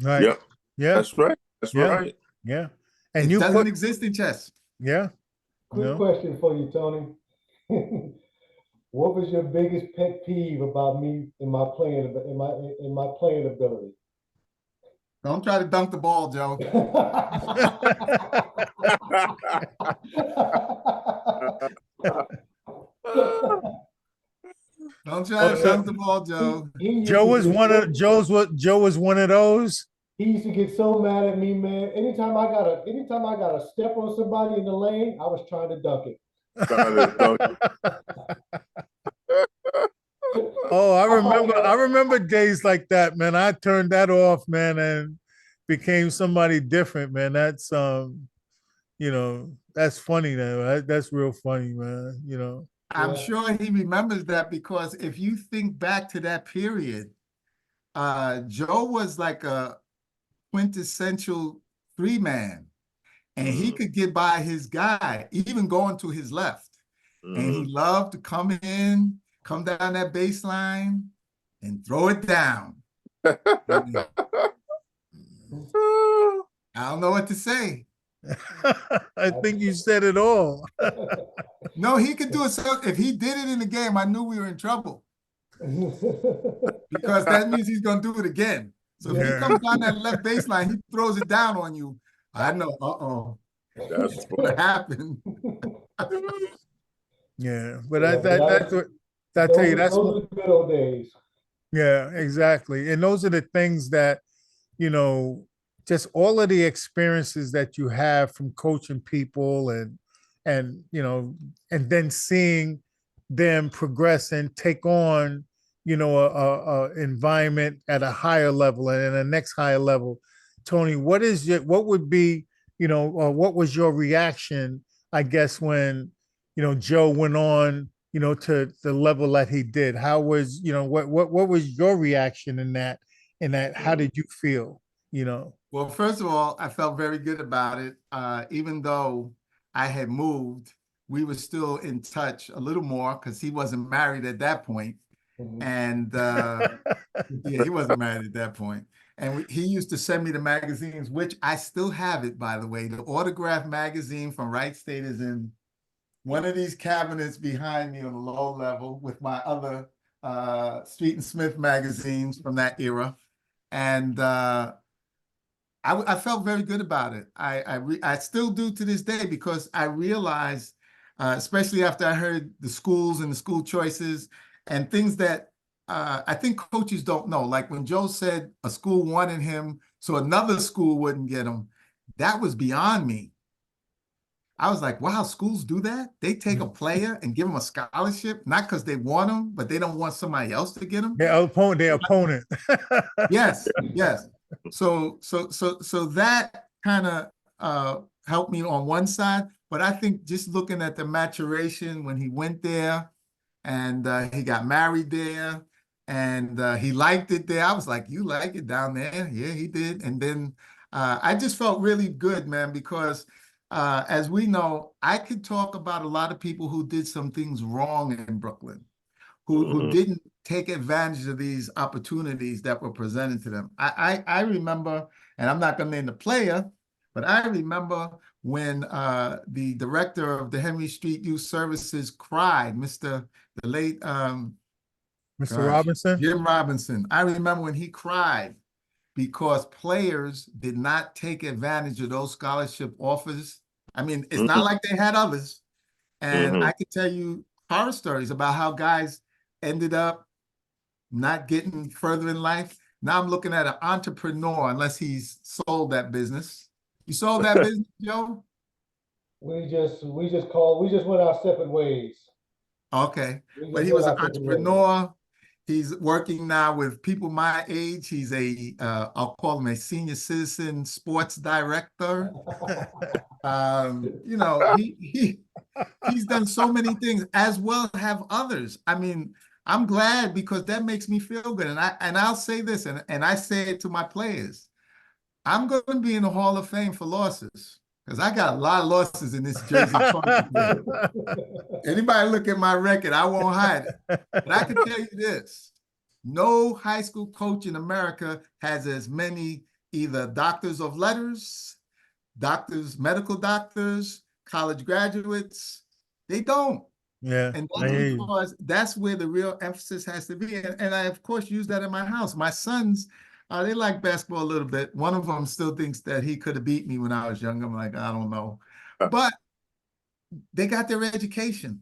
A: Right.
B: Yep.
A: Yeah.
B: That's right. That's
A: Yeah.
B: right.
A: Yeah. And
C: It
A: you
C: doesn't
A: put,
C: exist in chess.
A: yeah.
D: Quick
A: No.
D: question for you, Tony. What was your biggest pet peeve about me in my playing ability?
C: Don't try to dunk the ball, Joe. Don't try to dunk the ball, Joe.
A: Joe was one of those.
D: He used to get so mad at me, man. Anytime I got a step on somebody in the lane, I was trying to dunk it.
A: Oh, I remember days like that, man. I turned that off, man, and became somebody different, man. That's that's funny now. That's real funny, man.
C: I'm sure he remembers that, because if you think back to that period, Joe was like a quintessential 3-man, and he could get by his guy, even going to his left. And he loved to come down that baseline and throw it down. I don't know what to say.
A: I think you said it all.
C: No, he could do it. So if he did it in the game, I knew we were in trouble, because that means he's going to do it again. So if he comes down that left baseline, he throws it down on you. I know,
B: That's
C: what happened.
A: Yeah, but that's what I tell you. That's
D: those are the good old days.
A: Yeah, exactly. And those are the things that, just all of the experiences that you have from coaching people and then seeing them progress and take on, a environment at a higher level and a next higher level. Tony, what would be, what was your reaction, I guess, when, Joe went on, to the level that he did? How was, what was your reaction in that? How did you feel?
C: Well, first of all, I felt very good about it. Even though I had moved, we were still in touch a little more, because he wasn't married at that point. And yeah, he wasn't married at that point. And he used to send me the magazines, which I still have it, by the way. The autograph magazine from Wright State is in one of these cabinets behind me on the low level, with my other Street and Smith magazines from that era. And I felt very good about it. I still do to this day, because I realized, especially after I heard the schools and the school choices and things that I think coaches don't know. Like when Joe said a school wanted him, so another school wouldn't get him. That was beyond me. I was like, wow, schools do that? They take a player and give him a scholarship, not because they want him, but they don't want somebody else to get him.
A: Their opponent.
C: Yes. So that kind of helped me on one side, but I think just looking at the maturation when he went there, and he got married there, and he liked it there. I was like, "You like it down there?" Yeah, he did. And then I just felt really good, man, because as we know, I could talk about a lot of people who did some things wrong in Brooklyn, who didn't take advantage of these opportunities that were presented to them. I remember, and I'm not going to name the player, but I remember when the director of the Henry Street Youth Services cried, the late
A: Mr. Robinson?
C: Jim Robinson. I remember when he cried because players did not take advantage of those scholarship offers. I mean, it's not like they had others. And I could tell you horror stories about how guys ended up not getting further in life. Now I'm looking at an entrepreneur, unless he's sold that business. You sold that business, Joe?
D: We just went our separate ways.
C: Okay.
D: We
C: But
D: just
C: he
D: went
C: was an
D: our separate ways.
C: entrepreneur. He's working now with people my age. He's I'll call him a senior citizen sports director. You know, he's done so many things, as well have others. I mean, I'm glad because that makes me feel good. And I'll say this, and I say it to my players. I'm going to be in the Hall of Fame for losses, because I got a lot of losses in this Jersey Chargers game. Anybody look at my record, I won't hide it. But I can tell you this: no high school coach in America has as many either doctors of letters, medical doctors, college graduates. They don't.
A: Yeah.
C: And that's because that's where the real emphasis has to be. And I, of course, use that in my house. My sons, they like basketball a little bit. One of them still thinks that he could have beat me when I was young. I'm like, I don't know. But they got their education.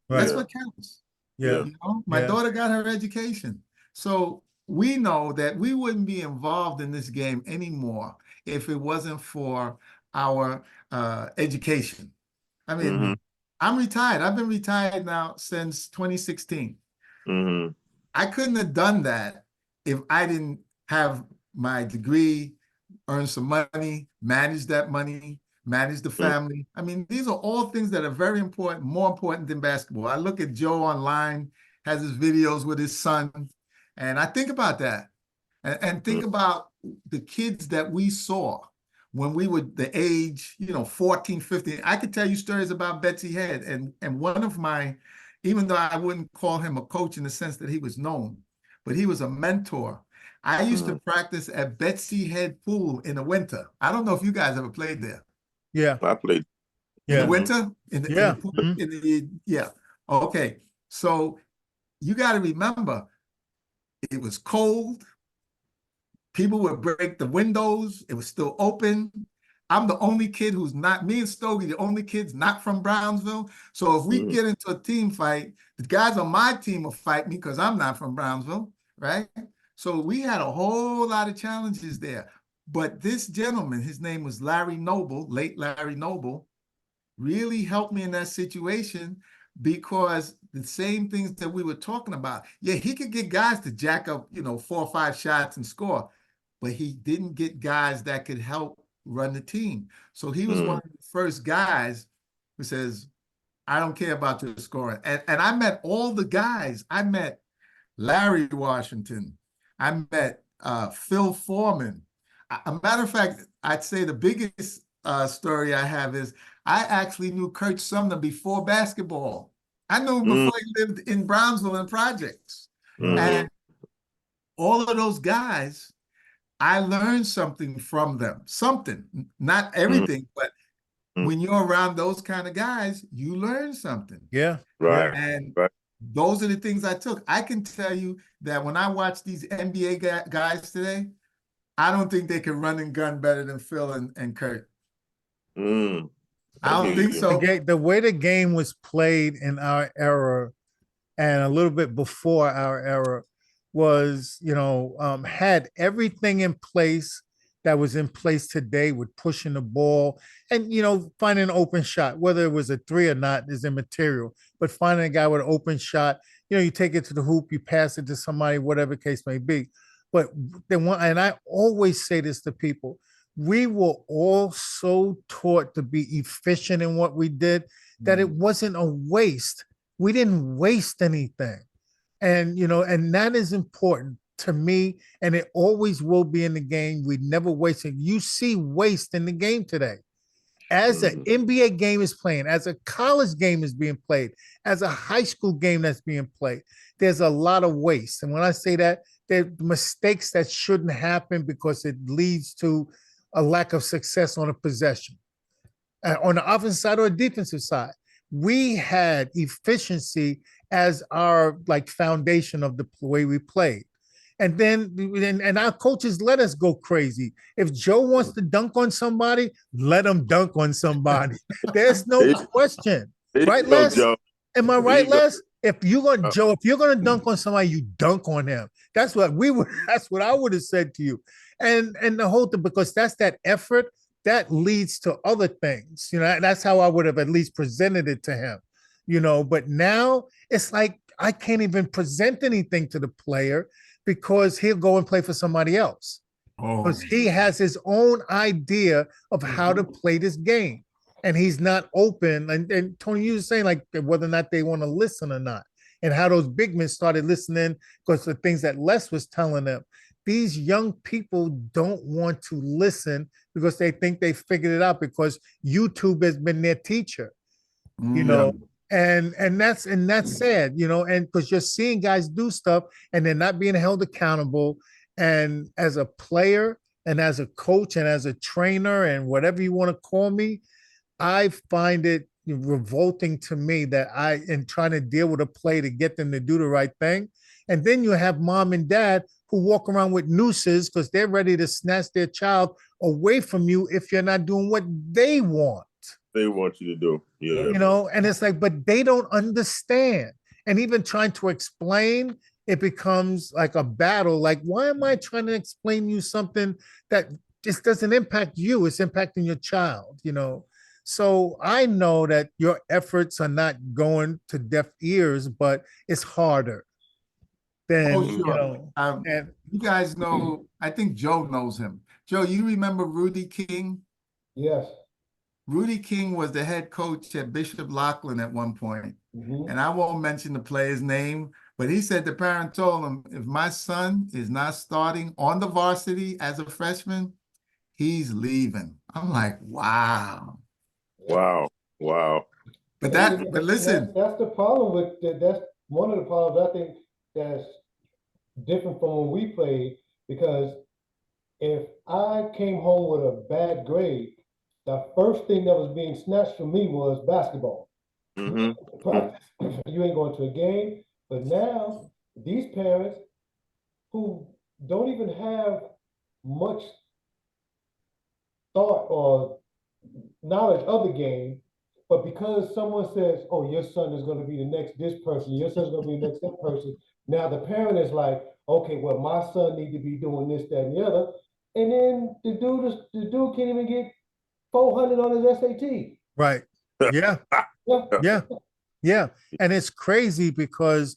C: That's what counts.
A: Yeah.
C: You know, my daughter got her education. So we know that we wouldn't be involved in this game anymore if it wasn't for our education. I mean, I'm retired. I've been retired now since 2016. I couldn't have done that if I didn't have my degree, earn some money, manage that money, manage the family. I mean, these are all things that are very important, more important than basketball. I look at Joe online, has his videos with his son, and I think about that. And think about the kids that we saw when we were the age, 14, 15. I could tell you stories about Betsy Head. And one of my, even though I wouldn't call him a coach in the sense that he was known, but he was a mentor. I used to practice at Betsy Head Pool in the winter. I don't know if you guys ever played there.
A: Yeah.
B: I played.
C: In the winter? In the pool?
A: Yeah.
C: Okay. So you got to remember, it was cold. People would break the windows. It was still open. I'm the only kid who's not, me and Stogie, the only kids not from Brownsville. So if we get into a team fight, the guys on my team will fight me because I'm not from Brownsville, right? So we had a whole lot of challenges there. But this gentleman, his name was Larry Noble, late Larry Noble, really helped me in that situation, because the same things that we were talking about. Yeah, he could get guys to jack up, 4 or 5 shots and score, but he didn't get guys that could help run the team. So he was one of the first guys who says, I don't care about your scoring. And I met all the guys. I met Larry Washington. I met Phil Foreman. A matter of fact, I'd say the biggest story I have is I actually knew Kurt Sumner before basketball. I knew him before he lived in Brownsville and projects. And all of those guys, I learned something from them. Something, not everything, but when you're around those kind of guys, you learn something.
A: Yeah.
B: Right.
C: And those are the things I took. I can tell you that when I watch these NBA guys today, I don't think they can run and gun better than Phil and Kurt. I don't think so.
A: The way the game was played in our era and a little bit before our era was, had everything in place that was in place today with pushing the ball and, finding an open shot, whether it was a 3 or not is immaterial, but finding a guy with an open shot, you take it to the hoop, you pass it to somebody, whatever case may be. But and I always say this to people, we were all so taught to be efficient in what we did that it wasn't a waste. We didn't waste anything. And, and that is important to me. And it always will be in the game. We never waste it. You see waste in the game today. As an NBA game is playing, as a college game is being played, as a high school game that's being played, there's a lot of waste. And when I say that, there are mistakes that shouldn't happen because it leads to a lack of success on a possession. On the offensive side or defensive side, we had efficiency as our like foundation of the way we played. And then and our coaches let us go crazy. If Joe wants to dunk on somebody, let him dunk on somebody. There's no question. Right, Les?
B: Joe.
A: Am I right, Les? If you're gonna Joe, if you're gonna dunk on somebody, you dunk on him. That's what I would have said to you. And the whole thing, because that's that effort that leads to other things. That's how I would have at least presented it to him. But now it's like I can't even present anything to the player because he'll go and play for somebody else. Because he has his own idea of how to play this game. And he's not open. And Tony, you were saying like whether or not they want to listen or not. And how those big men started listening because the things that Les was telling them. These young people don't want to listen because they think they figured it out because YouTube has been their teacher. And that's sad, and because you're seeing guys do stuff and they're not being held accountable. And as a player and as a coach and as a trainer and whatever you want to call me, I find it revolting to me that I am trying to deal with a play to get them to do the right thing. And then you have mom and dad who walk around with nooses because they're ready to snatch their child away from you if you're not doing what they want.
B: They want you to do. Yeah.
A: And it's like, but they don't understand. And even trying to explain, it becomes like a battle. Like, why am I trying to explain you something that just doesn't impact you? It's impacting your child, So I know that your efforts are not going to deaf ears, but it's harder than,
C: sure.
A: And
C: you guys know, I think Joe knows him. Joe, you remember Rudy King?
D: Yes.
C: Rudy King was the head coach at Bishop Loughlin at one point. And I won't mention the player's name, but he said the parent told him, if my son is not starting on the varsity as a freshman, he's leaving. I'm like, wow.
B: Wow.
C: But listen.
D: That's the problem with that. That's one of the problems I think that's different from when we played, because if I came home with a bad grade, the first thing that was being snatched from me was basketball. Practice. You ain't going to a game. But now these parents who don't even have much thought or knowledge of the game, but because someone says, oh, your son is going to be the next this person, your son's going to be the next that person, now the parent is like, okay, well, my son need to be doing this, that, and the other. And then the dude can't even get 400 on his SAT.
A: Right. Yeah. Yeah. And it's crazy because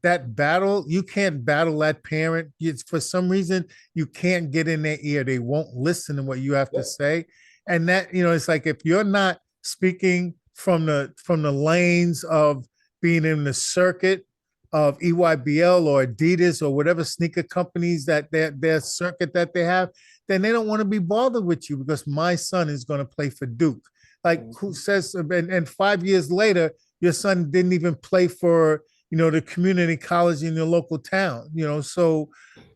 A: that battle, you can't battle that parent. It's for some reason you can't get in their ear. They won't listen to what you have to say. And that, it's like if you're not speaking from the lanes of being in the circuit of EYBL or Adidas or whatever sneaker companies that their circuit that they have, then they don't want to be bothered with you because my son is going to play for Duke. Like who says, and 5 years later, your son didn't even play for, the community college in your local town, so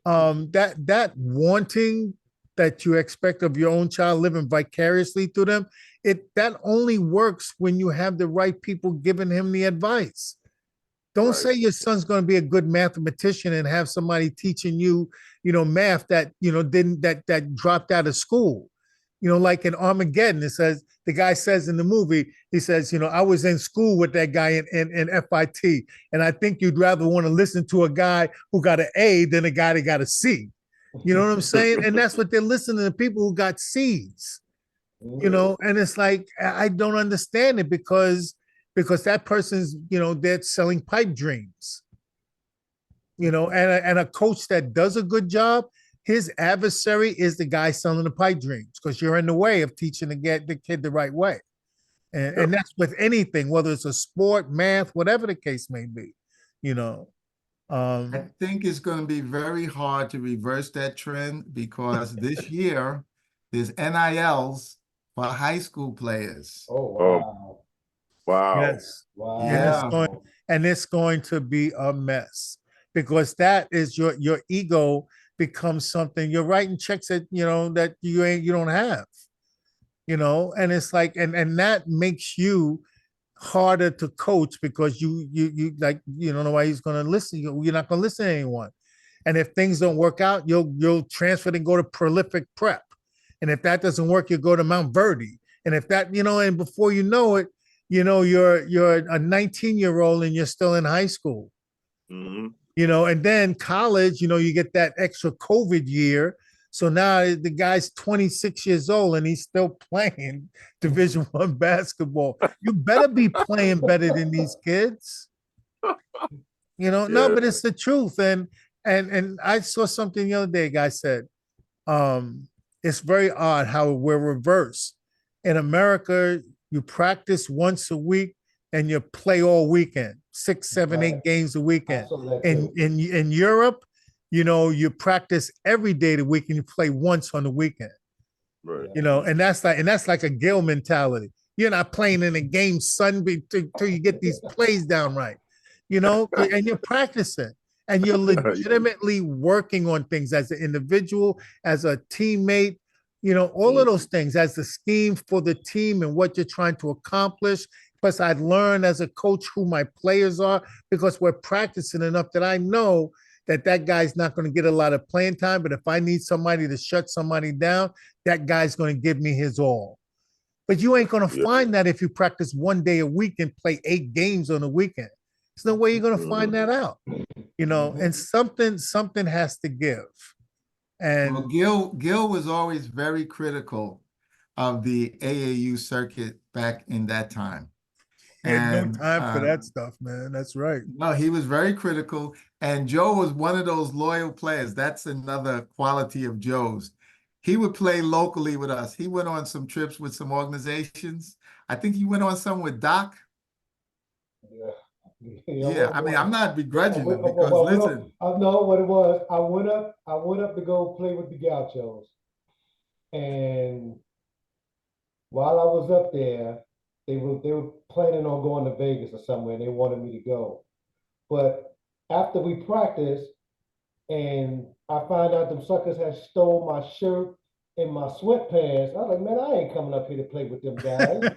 A: that wanting that you expect of your own child living vicariously through them, that only works when you have the right people giving him the advice. Don't say your son's going to be a good mathematician and have somebody teaching you, math that, that dropped out of school. Like in Armageddon, the guy says in the movie, he says, I was in school with that guy in FIT. And I think you'd rather want to listen to a guy who got an A than a guy that got a C. You know what I'm saying? And that's what they're listening to, people who got C's, and it's like, I don't understand it because that person's, they're selling pipe dreams, and a coach that does a good job, his adversary is the guy selling the pipe dreams because you're in the way of teaching to get the kid the right way. And that's with anything, whether it's a sport, math, whatever the case may be,
C: I think it's going to be very hard to reverse that trend because this year there's NILs for high school players.
D: Oh,
B: Oh,
D: wow.
B: wow.
A: yes.
C: Yeah.
A: And it's going to be a mess because that is your ego becomes something. You're writing checks that that you don't have, and it's like and that makes you harder to coach because you like you don't know why he's going to listen. You're not going to listen to anyone. And if things don't work out, you'll transfer and go to prolific prep. And if that doesn't work, you go to Mount Verdi. And if that, and before you know it, you're a 19-year-old and you're still in high school.
B: Mm-hmm.
A: And then college, you get that extra COVID year. So now the guy's 26 years old and he's still playing Division I basketball. You better be playing better than these kids. No, but it's the truth. And I saw something the other day, a guy said, it's very odd how we're reversed. In America, you practice once a week and you play all weekend, 6, 7, 8 games a weekend. In Europe, you practice every day of the week and you play once on the weekend.
B: Right.
A: And that's like a Gill mentality. You're not playing in a game Sunday till you get these plays down right. And you're practicing and you're legitimately working on things as an individual, as a teammate, all of those things as the scheme for the team and what you're trying to accomplish. Plus, I'd learned as a coach who my players are because we're practicing enough that I know that guy's not going to get a lot of playing time. But if I need somebody to shut somebody down, that guy's going to give me his all. But you ain't going to find that if you practice one day a week and play 8 games on a weekend. There's no way you're going to find that out, and something has to give. And
C: Gil was always very critical of the AAU circuit back in that time.
A: He had no time for that stuff, man. That's right.
C: No, he was very critical. And Joe was one of those loyal players. That's another quality of Joe's. He would play locally with us. He went on some trips with some organizations. I think he went on some with Doc. Yeah, I mean, I'm not begrudging him because listen.
D: I know what it was. I went up to go play with the Gauchos. And while I was up there, they were planning on going to Vegas or somewhere, and they wanted me to go. But after we practiced, and I found out them suckers had stole my shirt and my sweatpants, I was like, man, I ain't coming up here to play with them guys.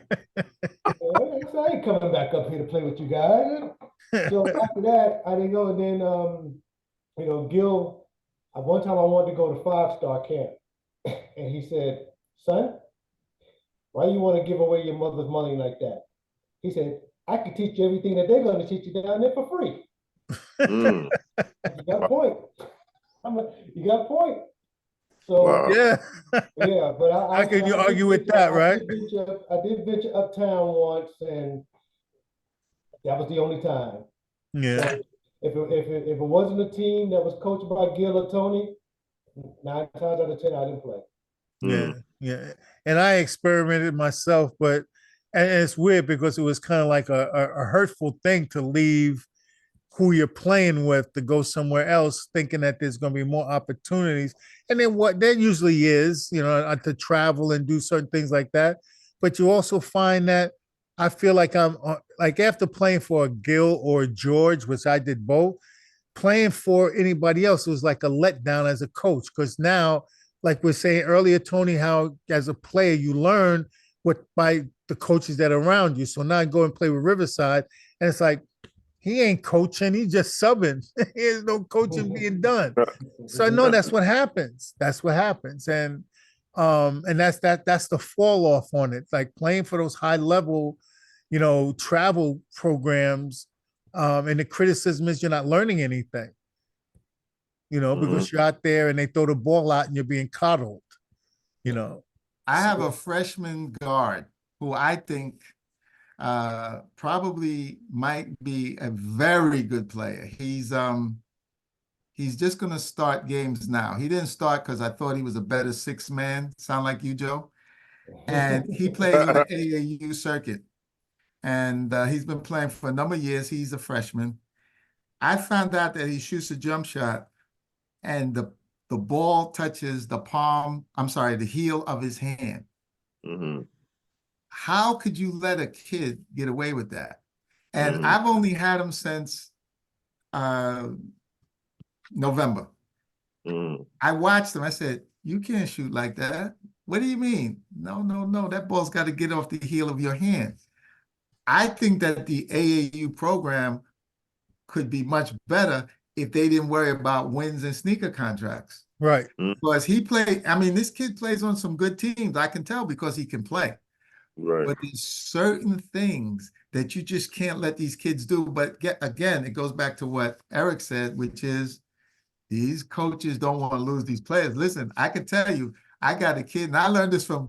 D: I ain't coming back up here to play with you guys. So after that, I didn't go. And then, Gil, one time I wanted to go to 5-star camp, and he said, son, why you want to give away your mother's money like that? He said, I can teach you everything that they're going to teach you down there for free. You got a point. You got a point. So
A: yeah,
D: but
A: how can you argue with that, right?
D: I did venture uptown once, and that was the only time.
A: Yeah.
D: So if it wasn't a team that was coached by Gil or Tony, 9 times out of 10 I didn't play.
A: Yeah. And I experimented myself, and it's weird because it was kind of like a hurtful thing to leave who you're playing with to go somewhere else, thinking that there's going to be more opportunities. And then what there usually is, to travel and do certain things like that. But you also find that I feel like I'm like after playing for a Gil or a George, which I did both, playing for anybody else was like a letdown as a coach. Because now, like we we're saying earlier, Tony, how as a player you learn by the coaches that are around you. So now I go and play with Riverside, and it's like, he ain't coaching, he's just subbing. There's no coaching being done. So no, that's what happens. That's what happens. And that's the fall off on it. Like playing for those high level, travel programs. And the criticism is you're not learning anything. Because you're out there and they throw the ball out and you're being coddled.
C: I have a freshman guard who I think probably might be a very good player. He's just going to start games now. He didn't start because I thought he was a better 6th man. Sound like you, Joe? And he plays on the AAU circuit. And he's been playing for a number of years. He's a freshman. I found out that he shoots a jump shot and the ball touches the palm, I'm sorry, the heel of his hand.
B: Mm-hmm.
C: How could you let a kid get away with that? And
B: Mhm.
C: I've only had him since November.
B: Mm.
C: I watched him. I said, you can't shoot like that. What do you mean? No, no, no. That ball's got to get off the heel of your hand. I think that the AAU program could be much better if they didn't worry about wins and sneaker contracts.
A: Right.
C: Because he played, I mean, this kid plays on some good teams. I can tell because he can play.
B: Right.
C: But there's certain things that you just can't let these kids do. But again, it goes back to what Eric said, which is these coaches don't want to lose these players. Listen, I can tell you, I got a kid, and I learned this from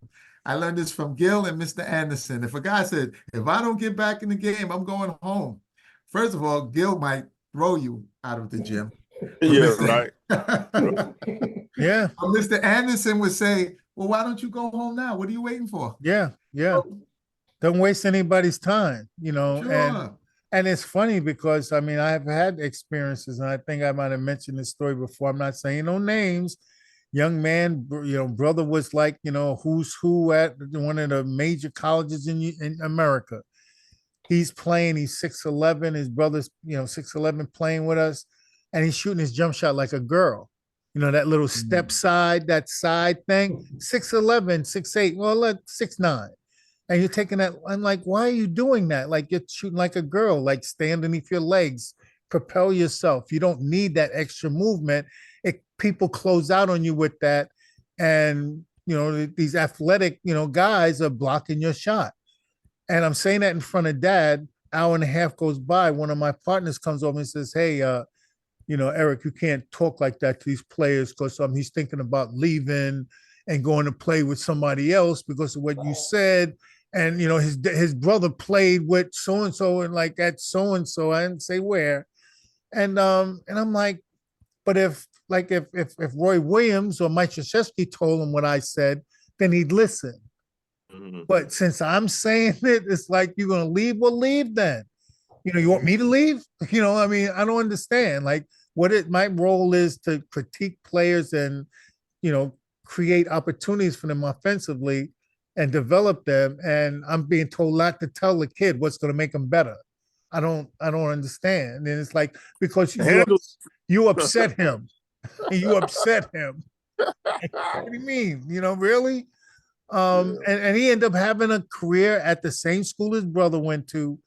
C: Gil and Mr. Anderson. If a guy said, if I don't get back in the game, I'm going home. First of all, Gil might throw you out of the gym.
B: Yeah,
C: Mr.
B: right.
A: Yeah.
C: Mr. Anderson would say, well, why don't you go home now? What are you waiting for?
A: Yeah. Yeah. Don't waste anybody's time,
C: Sure.
A: and it's funny because I mean I've had experiences, and I think I might have mentioned this story before. I'm not saying no names. Young man, brother was like, who's who at one of the major colleges in America. He's playing, he's 6'11, his brother's, 6'11 playing with us, and he's shooting his jump shot like a girl. That little step side, that side thing, 6'11, 6'8, well, 6'9. And you're taking that. I'm like, why are you doing that? Like you're shooting like a girl, like stay underneath your legs, propel yourself. You don't need that extra movement. People close out on you with that. And, these athletic, guys are blocking your shot. And I'm saying that in front of dad. Hour and a half goes by. One of my partners comes over and says, hey, Eric, you can't talk like that to these players because he's thinking about leaving and going to play with somebody else because of what you said. And his brother played with so and so and like at so and so. I didn't say where. And I'm like, but if Roy Williams or Mike Krzyzewski told him what I said, then he'd listen.
B: Mm-hmm.
A: But since I'm saying it, it's like you're gonna leave. Well, leave then. You want me to leave? I mean, I don't understand. Like my role is to critique players and create opportunities for them offensively and develop them. And I'm being told not to tell the kid what's going to make them better. I don't understand. And it's like, because you upset him. You upset him. What do you mean? Really? And he ended up having a career at the same school his brother went to.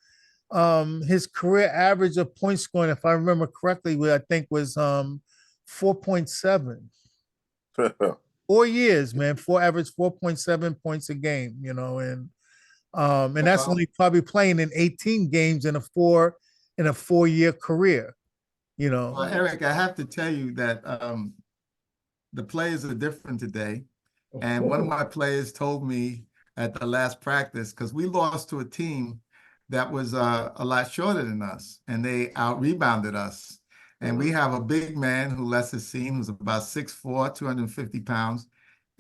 A: His career average of point scoring, if I remember correctly, I think was 4.7. 4 years, man. Average 4.7 points a game, and that's only probably playing in 18 games in a 4-year career,
C: Well, Eric, I have to tell you that the players are different today. And one of my players told me at the last practice, because we lost to a team that was a lot shorter than us, and they out-rebounded us. And we have a big man who Les has seen, who's about 6'4", 250 pounds,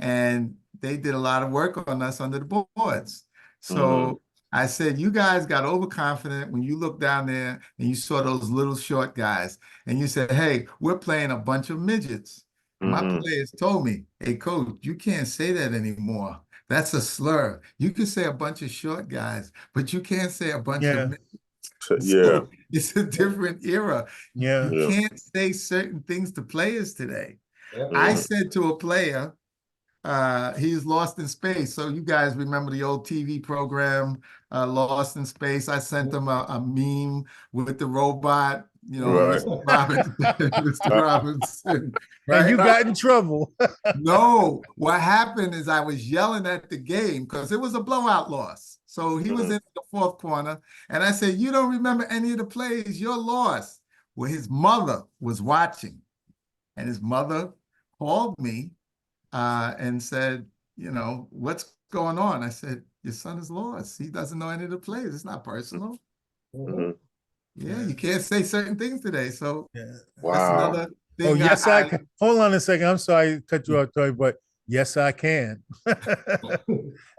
C: and they did a lot of work on us under the boards. So I said, you guys got overconfident when you looked down there and you saw those little short guys, and you said, hey, we're playing a bunch of midgets. My players told me, hey, coach, you can't say that anymore. That's a slur. You can say a bunch of short guys, but you can't say a bunch of midgets.
B: Yeah.
C: So it's a different era.
A: Yeah.
C: You can't say certain things to players today.
D: Yeah.
C: I said to a player, he's Lost in Space. So you guys remember the old TV program, Lost in Space? I sent him a meme with the robot,
B: Right.
C: Mr. Robinson.
A: And
C: Right?
A: you got in trouble.
C: No, what happened is I was yelling at the game because it was a blowout loss. So he was in the fourth corner, and I said, you don't remember any of the plays, you're lost. Well, his mother was watching, and his mother called me and said, what's going on? I said, your son is lost. He doesn't know any of the plays. It's not personal. Yeah, you can't say certain things today. So that's another thing.
A: Oh, yes, I can. Hold on a second. I'm sorry to cut you off, Toy, but yes, I can.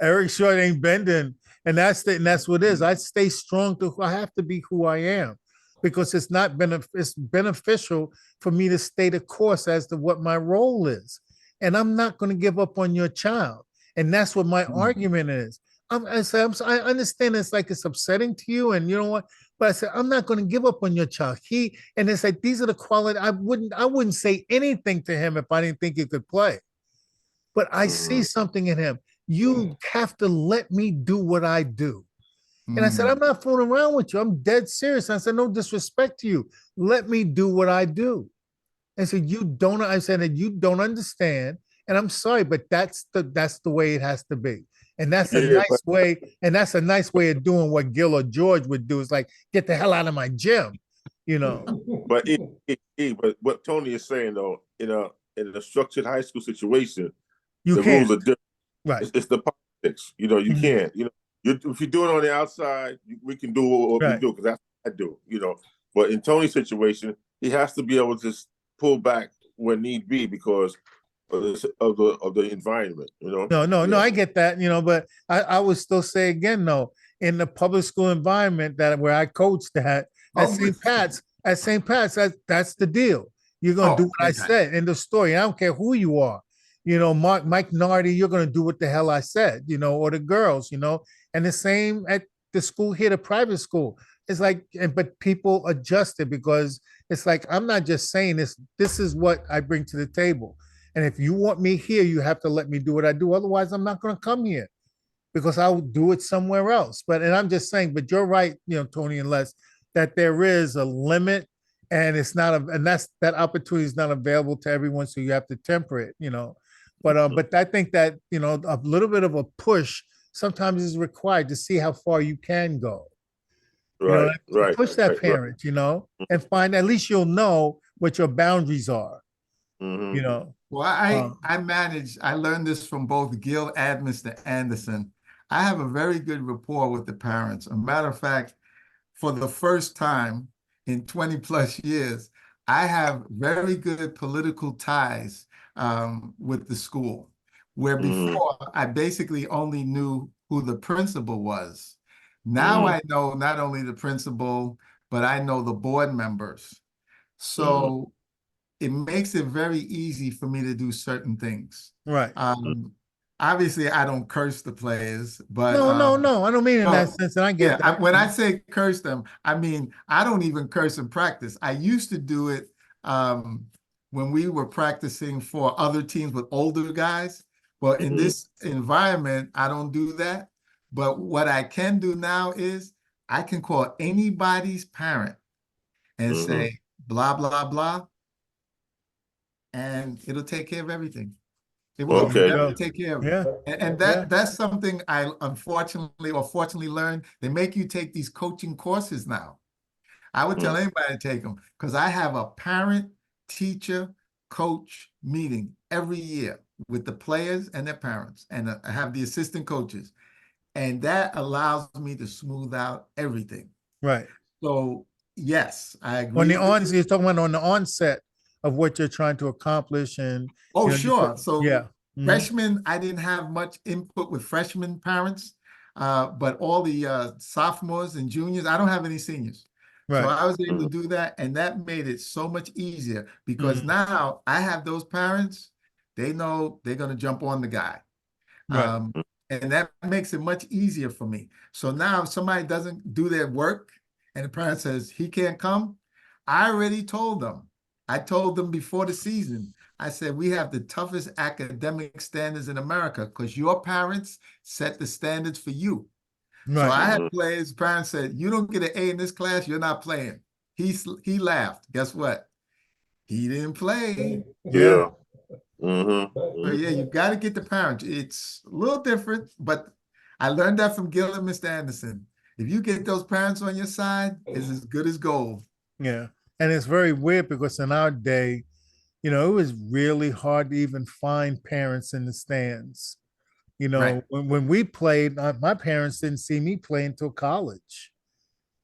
A: Eric Short ain't bending. And that's what it is. I stay strong I have to be who I am. because it's beneficial for me to stay the course as to what my role is. And I'm not going to give up on your child. And that's what my argument is. I understand it's like it's upsetting to you, and you know what? But I said I'm not going to give up on your child. And it's like these are the quality. I wouldn't say anything to him if I didn't think he could play. But I see something in him. You have to let me do what I do. And I said, I'm not fooling around with you. I'm dead serious. I said, no disrespect to you. Let me do what I do. I said, I said that you don't understand. And I'm sorry, but that's the way it has to be. And that's a nice way, and that's a nice way of doing what Gil or George would do, is like, get the hell out of my gym, you know.
B: But but what Tony is saying though, in a structured high school situation, the rules are different.
A: Right.
B: It's the politics. You know, you can't. You know, if you do it on the outside, we can do what we do, because that's what I do. You know, but in Tony's situation, he has to be able to pull back when need be because of the environment. You know.
A: No, I get that. You know, but I would still say again, though, in the public school environment where I coached at St. Pat's, that's the deal. You're gonna do what I said in the story. I don't care who you are. You know, Mike Nardi, you're gonna do what the hell I said. You know, or the girls. You know, and the same at the school here, the private school. It's like, but people adjust it because it's like I'm not just saying this. This is what I bring to the table. And if you want me here, you have to let me do what I do. Otherwise, I'm not going to come here because I'll do it somewhere else. And I'm just saying, but you're right, you know, Tony and Les, that there is a limit, and that opportunity is not available to everyone. So you have to temper it, you know. But I think that, you know, a little bit of a push sometimes is required to see how far you can go.
B: Right,
A: you know, push that parent, you know, and find, at least you'll know what your boundaries are. You know.
C: Well, I learned this from both Gil and Mr. Anderson. I have a very good rapport with the parents. A matter of fact, for the first time in 20 plus years, I have very good political ties with the school, where before I basically only knew who the principal was. Now I know not only the principal, but I know the board members. So it makes it very easy for me to do certain things.
A: Right.
C: Obviously, I don't curse the players, but
A: no, I don't mean in that sense. And I get that.
C: When I say curse them, I mean I don't even curse in practice. I used to do it when we were practicing for other teams with older guys. Well, in this environment, I don't do that. But what I can do now is I can call anybody's parent and say blah blah blah, and it'll take care of everything. It will take care of it. And that's something I unfortunately or fortunately learned. They make you take these coaching courses now. I would tell anybody to take them because I have a parent, teacher, coach meeting every year with the players and their parents, and I have the assistant coaches. And that allows me to smooth out everything.
A: Right.
C: So yes, I agree.
A: You're talking about on the onset of what you're trying to accomplish, and
C: sure. So freshmen, I didn't have much input with freshman parents, but all the sophomores and juniors, I don't have any seniors. Right. So I was able to do that, and that made it so much easier because now I have those parents, they know they're going to jump on the guy. Right. And that makes it much easier for me. So now if somebody doesn't do their work and the parent says he can't come, I already told them. I told them before the season, I said, we have the toughest academic standards in America because your parents set the standards for you. Right. So I had players, parents said, you don't get an A in this class, you're not playing. He laughed. Guess what? He didn't play.
B: Yeah.
C: So yeah, you got to get the parents. It's a little different, but I learned that from Gil and Mr. Anderson. If you get those parents on your side, it's as good as gold.
A: Yeah. And it's very weird because in our day, you know, it was really hard to even find parents in the stands. You know, when we played, my parents didn't see me play until college,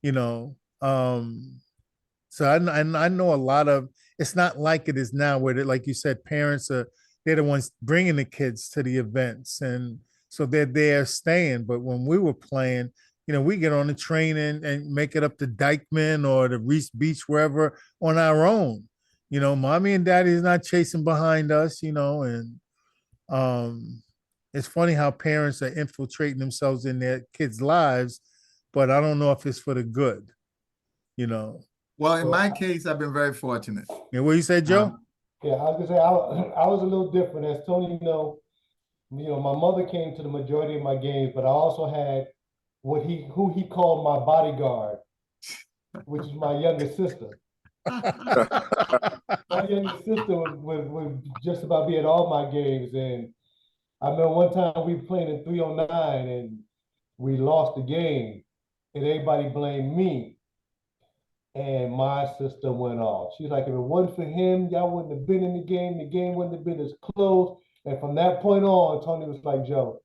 A: you know. So I know a lot of, it's not like it is now where, like you said, parents they're the ones bringing the kids to the events. And so they're there staying. But when we were playing, we get on the train and make it up to Dykeman or the Reese Beach, wherever, on our own. Mommy and daddy is not chasing behind us, and it's funny how parents are infiltrating themselves in their kids' lives, but I don't know if it's for the good, you know.
C: Well, in
D: So,
C: my case, I've been very fortunate.
A: Yeah, what you said, Joe?
D: yeah, I was gonna say I was a little different. As Tony my mother came to the majority of my games, but I also had who he called my bodyguard, which is my younger sister. My younger sister would just about be at all my games, and I remember one time we were playing in 309 and we lost the game, and everybody blamed me. And my sister went off. She's like, if it wasn't for him, y'all wouldn't have been in the game. The game wouldn't have been as close. And from that point on, Tony was like, Joe,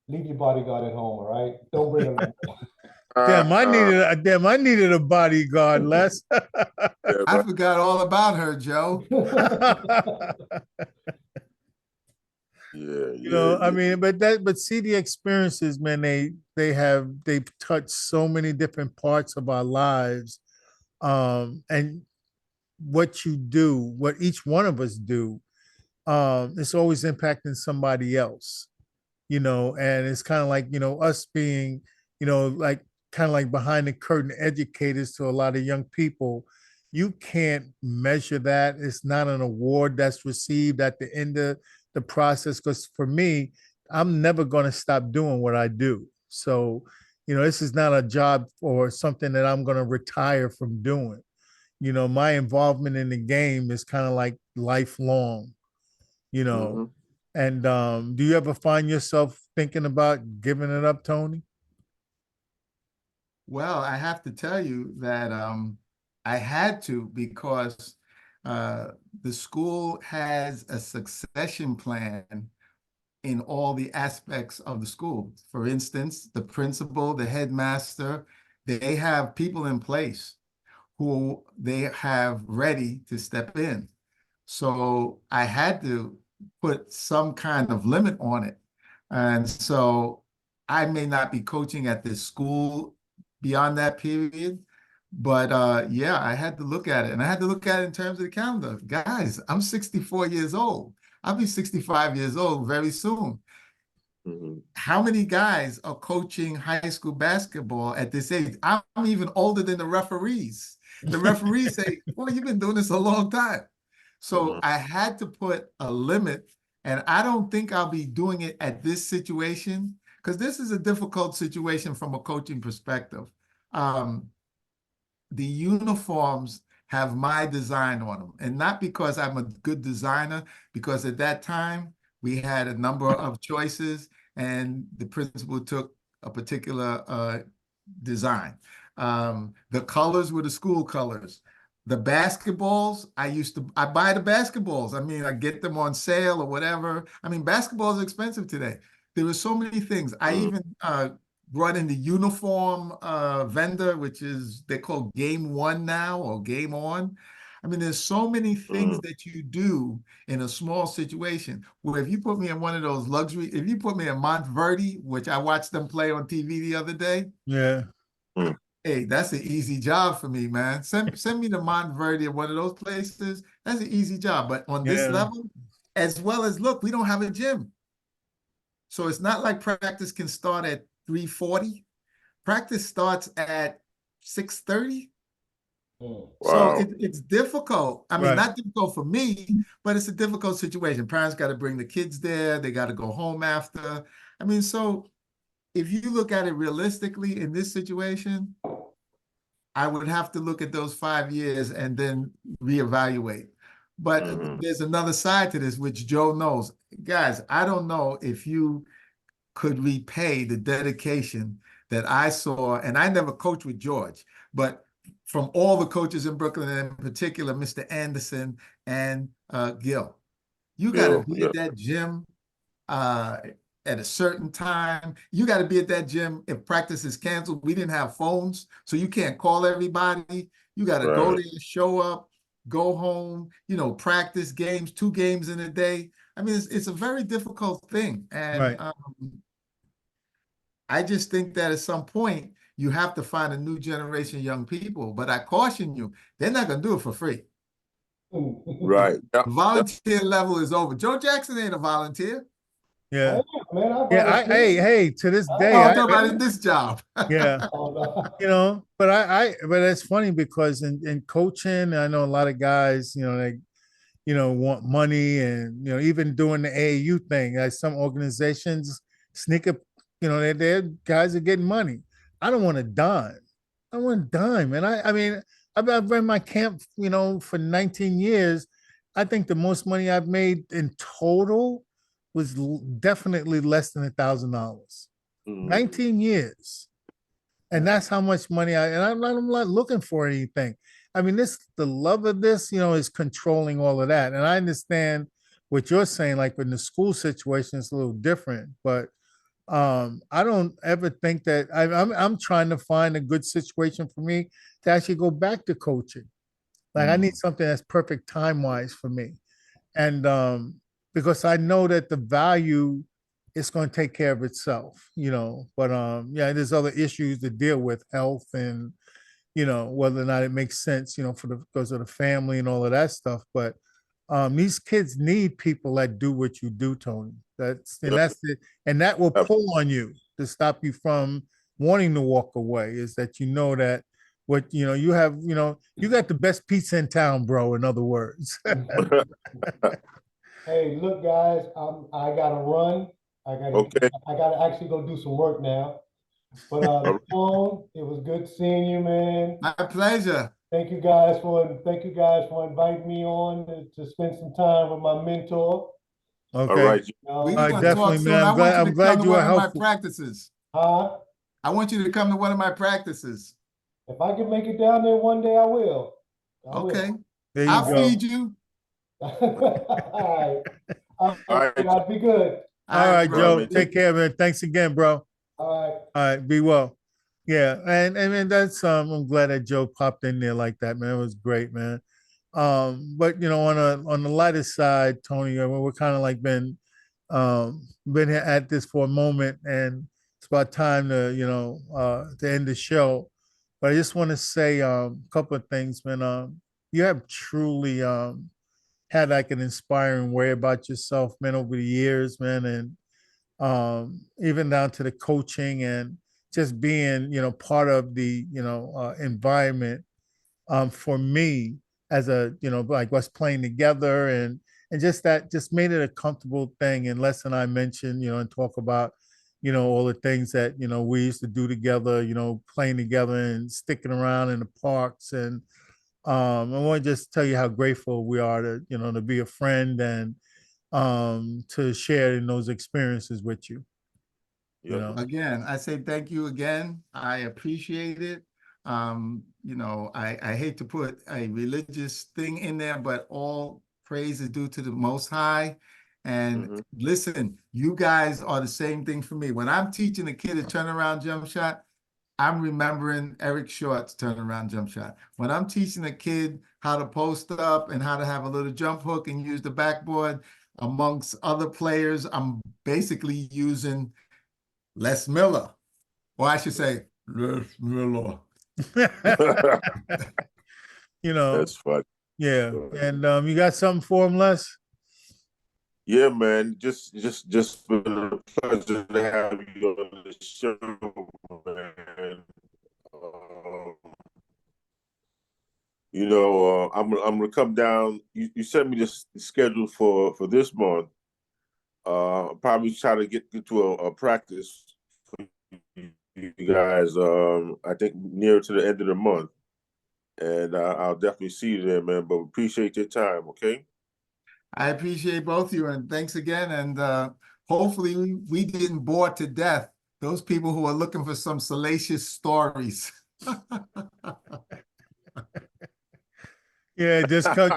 D: leave your bodyguard at home, all right? Don't bring him no more.
A: Damn, I needed a bodyguard, Les.
B: Yeah,
C: I forgot all about her, Joe.
A: I mean, but see the experiences, man, they've touched so many different parts of our lives. And what you do, what each one of us do, it's always impacting somebody else, and it's kind of like, us being, like kind of like behind the curtain educators to a lot of young people. You can't measure that. It's not an award that's received at the end of the process. Because for me, I'm never going to stop doing what I do. So, this is not a job or something that I'm going to retire from doing. My involvement in the game is kind of like lifelong, you know.
B: Mm-hmm.
A: And do you ever find yourself thinking about giving it up, Tony?
C: Well, I have to tell you that I had to, because the school has a succession plan in all the aspects of the school. For instance, the principal, the headmaster, they have people in place who they have ready to step in. So I had to put some kind of limit on it. And so I may not be coaching at this school beyond that period, but yeah, I had to look at it. And I had to look at it in terms of the calendar. Guys, I'm 64 years old. I'll be 65 years old very soon.
B: Mm-hmm.
C: How many guys are coaching high school basketball at this age? I'm even older than the referees. The referees say, well, you've been doing this a long time. So I had to put a limit, and I don't think I'll be doing it at this situation, because this is a difficult situation from a coaching perspective. The uniforms have my design on them, and not because I'm a good designer, because at that time we had a number of choices and the principal took a particular design. The colors were the school colors. The basketballs, I buy the basketballs. I mean, I get them on sale or whatever. I mean, basketball is expensive today. There were so many things. I even brought in the uniform vendor, which is, they call Game One now, or Game On. I mean, there's so many things that you do in a small situation, where if you put me in one of those luxury, if you put me in Montverde, which I watched them play on TV the other day.
A: Yeah.
C: Hey, that's an easy job for me, man. Send me to Montverde or one of those places. That's an easy job. But on this level, as well as, look, we don't have a gym. So it's not like practice can start at 3:40. Practice starts at 6:30.
B: Wow.
C: So it's difficult. I mean,
A: Right.
C: not difficult for me, but it's a difficult situation. Parents got to bring the kids there. They got to go home after. I mean, so if you look at it realistically in this situation, I would have to look at those 5 years and then reevaluate. But there's another side to this, which Joe knows. Guys, I don't know if you could repay the dedication that I saw, and I never coached with George, but from all the coaches in Brooklyn, and in particular, Mr. Anderson and Gil. You got to be at that gym at a certain time. You got to be at that gym if practice is canceled. We didn't have phones, so you can't call everybody. You got to go there, show up, go home, practice games, 2 games in a day. I mean, it's a very difficult thing. And I just think that at some point, you have to find a new generation of young people. But I caution you, they're not going to do it for free.
B: Right.
C: The volunteer level is over. Joe Jackson ain't a volunteer.
A: Yeah.
D: Man, I
A: Yeah.
D: volunteer.
A: Hey, to this day,
C: Oh, nobody in this job.
A: yeah.
D: Oh, no.
A: You know, but it's funny because in coaching, I know a lot of guys, you know, they, you know, want money and, you know, even doing the AAU thing, like some organizations sneak up, you know, they're guys are getting money. I don't want a dime. I want a dime. And I mean, I've run my camp, you know, for 19 years. I think the most money I've made in total was definitely less than $1,000. 19 years. And that's how much money I'm not looking for anything. I mean, the love of this, you know, is controlling all of that. And I understand what you're saying, like in the school situation, it's a little different, but I don't ever think that I'm trying to find a good situation for me to actually go back to coaching. Like I need something that's perfect time wise for me. And because I know that the value is going to take care of itself, you know. But yeah, there's other issues to deal with, health and you know whether or not it makes sense, you know, for the because of the family and all of that stuff. But these kids need people that do what you do, Tony. That's it, and that will pull on you to stop you from wanting to walk away. Is that you know that what you know you have, you know, you got the best pizza in town, bro. In other words.
D: Hey, look, guys, I gotta run.
B: Okay.
D: I gotta actually go do some work now. But Tone, it was good seeing you, man.
C: My pleasure.
D: Thank you guys for inviting me on to spend some time with my mentor.
B: All
A: Okay.
B: right.
C: We're
A: I
C: going to talk
A: definitely,
C: soon.
A: man.
C: I want you
A: I'm
C: to
A: glad
C: come to
A: you were
C: one of my
A: helpful.
C: practices.
D: Huh?
C: I want you to come to one of my practices.
D: If I can make it down there one day, I will.
C: Okay.
A: There you
C: I'll
A: go.
C: feed you.
D: All right. All
B: All
D: right,
B: right.
D: guys, be good.
A: All right,
C: bro.
A: Joe.
B: man.
A: Take care, man. Thanks again, bro.
D: All right.
A: All right, be well. Yeah, and that's I'm glad that Joe popped in there like that, man. It was great, man. But you know, on the lighter side, Tony, we're kind of like been here at this for a moment, and it's about time to to end the show. But I just want to say a couple of things, man. You have truly had like an inspiring way about yourself, man, over the years, man, and even down to the coaching and just being, you know, part of the, environment for me as a, you know, like us playing together and just that just made it a comfortable thing. And Les and I mentioned, you know, and talk about, you know, all the things that, you know, we used to do together, you know, playing together and sticking around in the parks. And I want to just tell you how grateful we are to, you know, to be a friend and to share in those experiences with you. You know,
C: Again, I say thank you again. I appreciate it. You know, I hate to put a religious thing in there, but all praise is due to the Most High. And listen, you guys are the same thing for me. When I'm teaching a kid a turnaround jump shot, I'm remembering Eric Short's turnaround jump shot. When I'm teaching a kid how to post up and how to have a little jump hook and use the backboard amongst other players, I'm basically using Les Miller, or I should say Les Miller.
A: you know,
B: That's fun.
A: yeah. And you got something for him, Les?
B: Yeah, man. Just been a pleasure to have you on the show, man. I'm gonna come down. You sent me this schedule for this month. Probably try to get to a practice for you guys. I think near to the end of the month, and I'll definitely see you there, man. But appreciate your time. Okay.
C: I appreciate both of you, and thanks again. And hopefully we didn't bore to death those people who are looking for some salacious stories.
A: Yeah, just come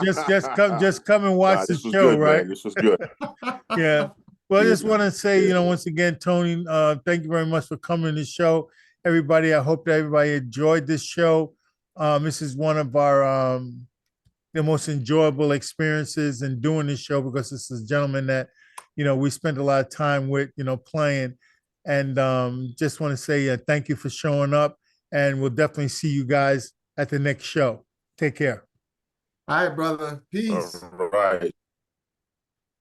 A: and watch the show,
B: good,
A: right?
B: Man. This was good.
A: Yeah. Well, I just want to say, you know, once again, Tony, thank you very much for coming to the show. Everybody, I hope that everybody enjoyed this show. This is one of our the most enjoyable experiences in doing this show because this is a gentleman that, you know, we spent a lot of time with, you know, playing. And just want to say thank you for showing up. and we'll definitely see you guys at the next show. Take care.
C: All right, brother.
B: All
C: Peace.
B: right.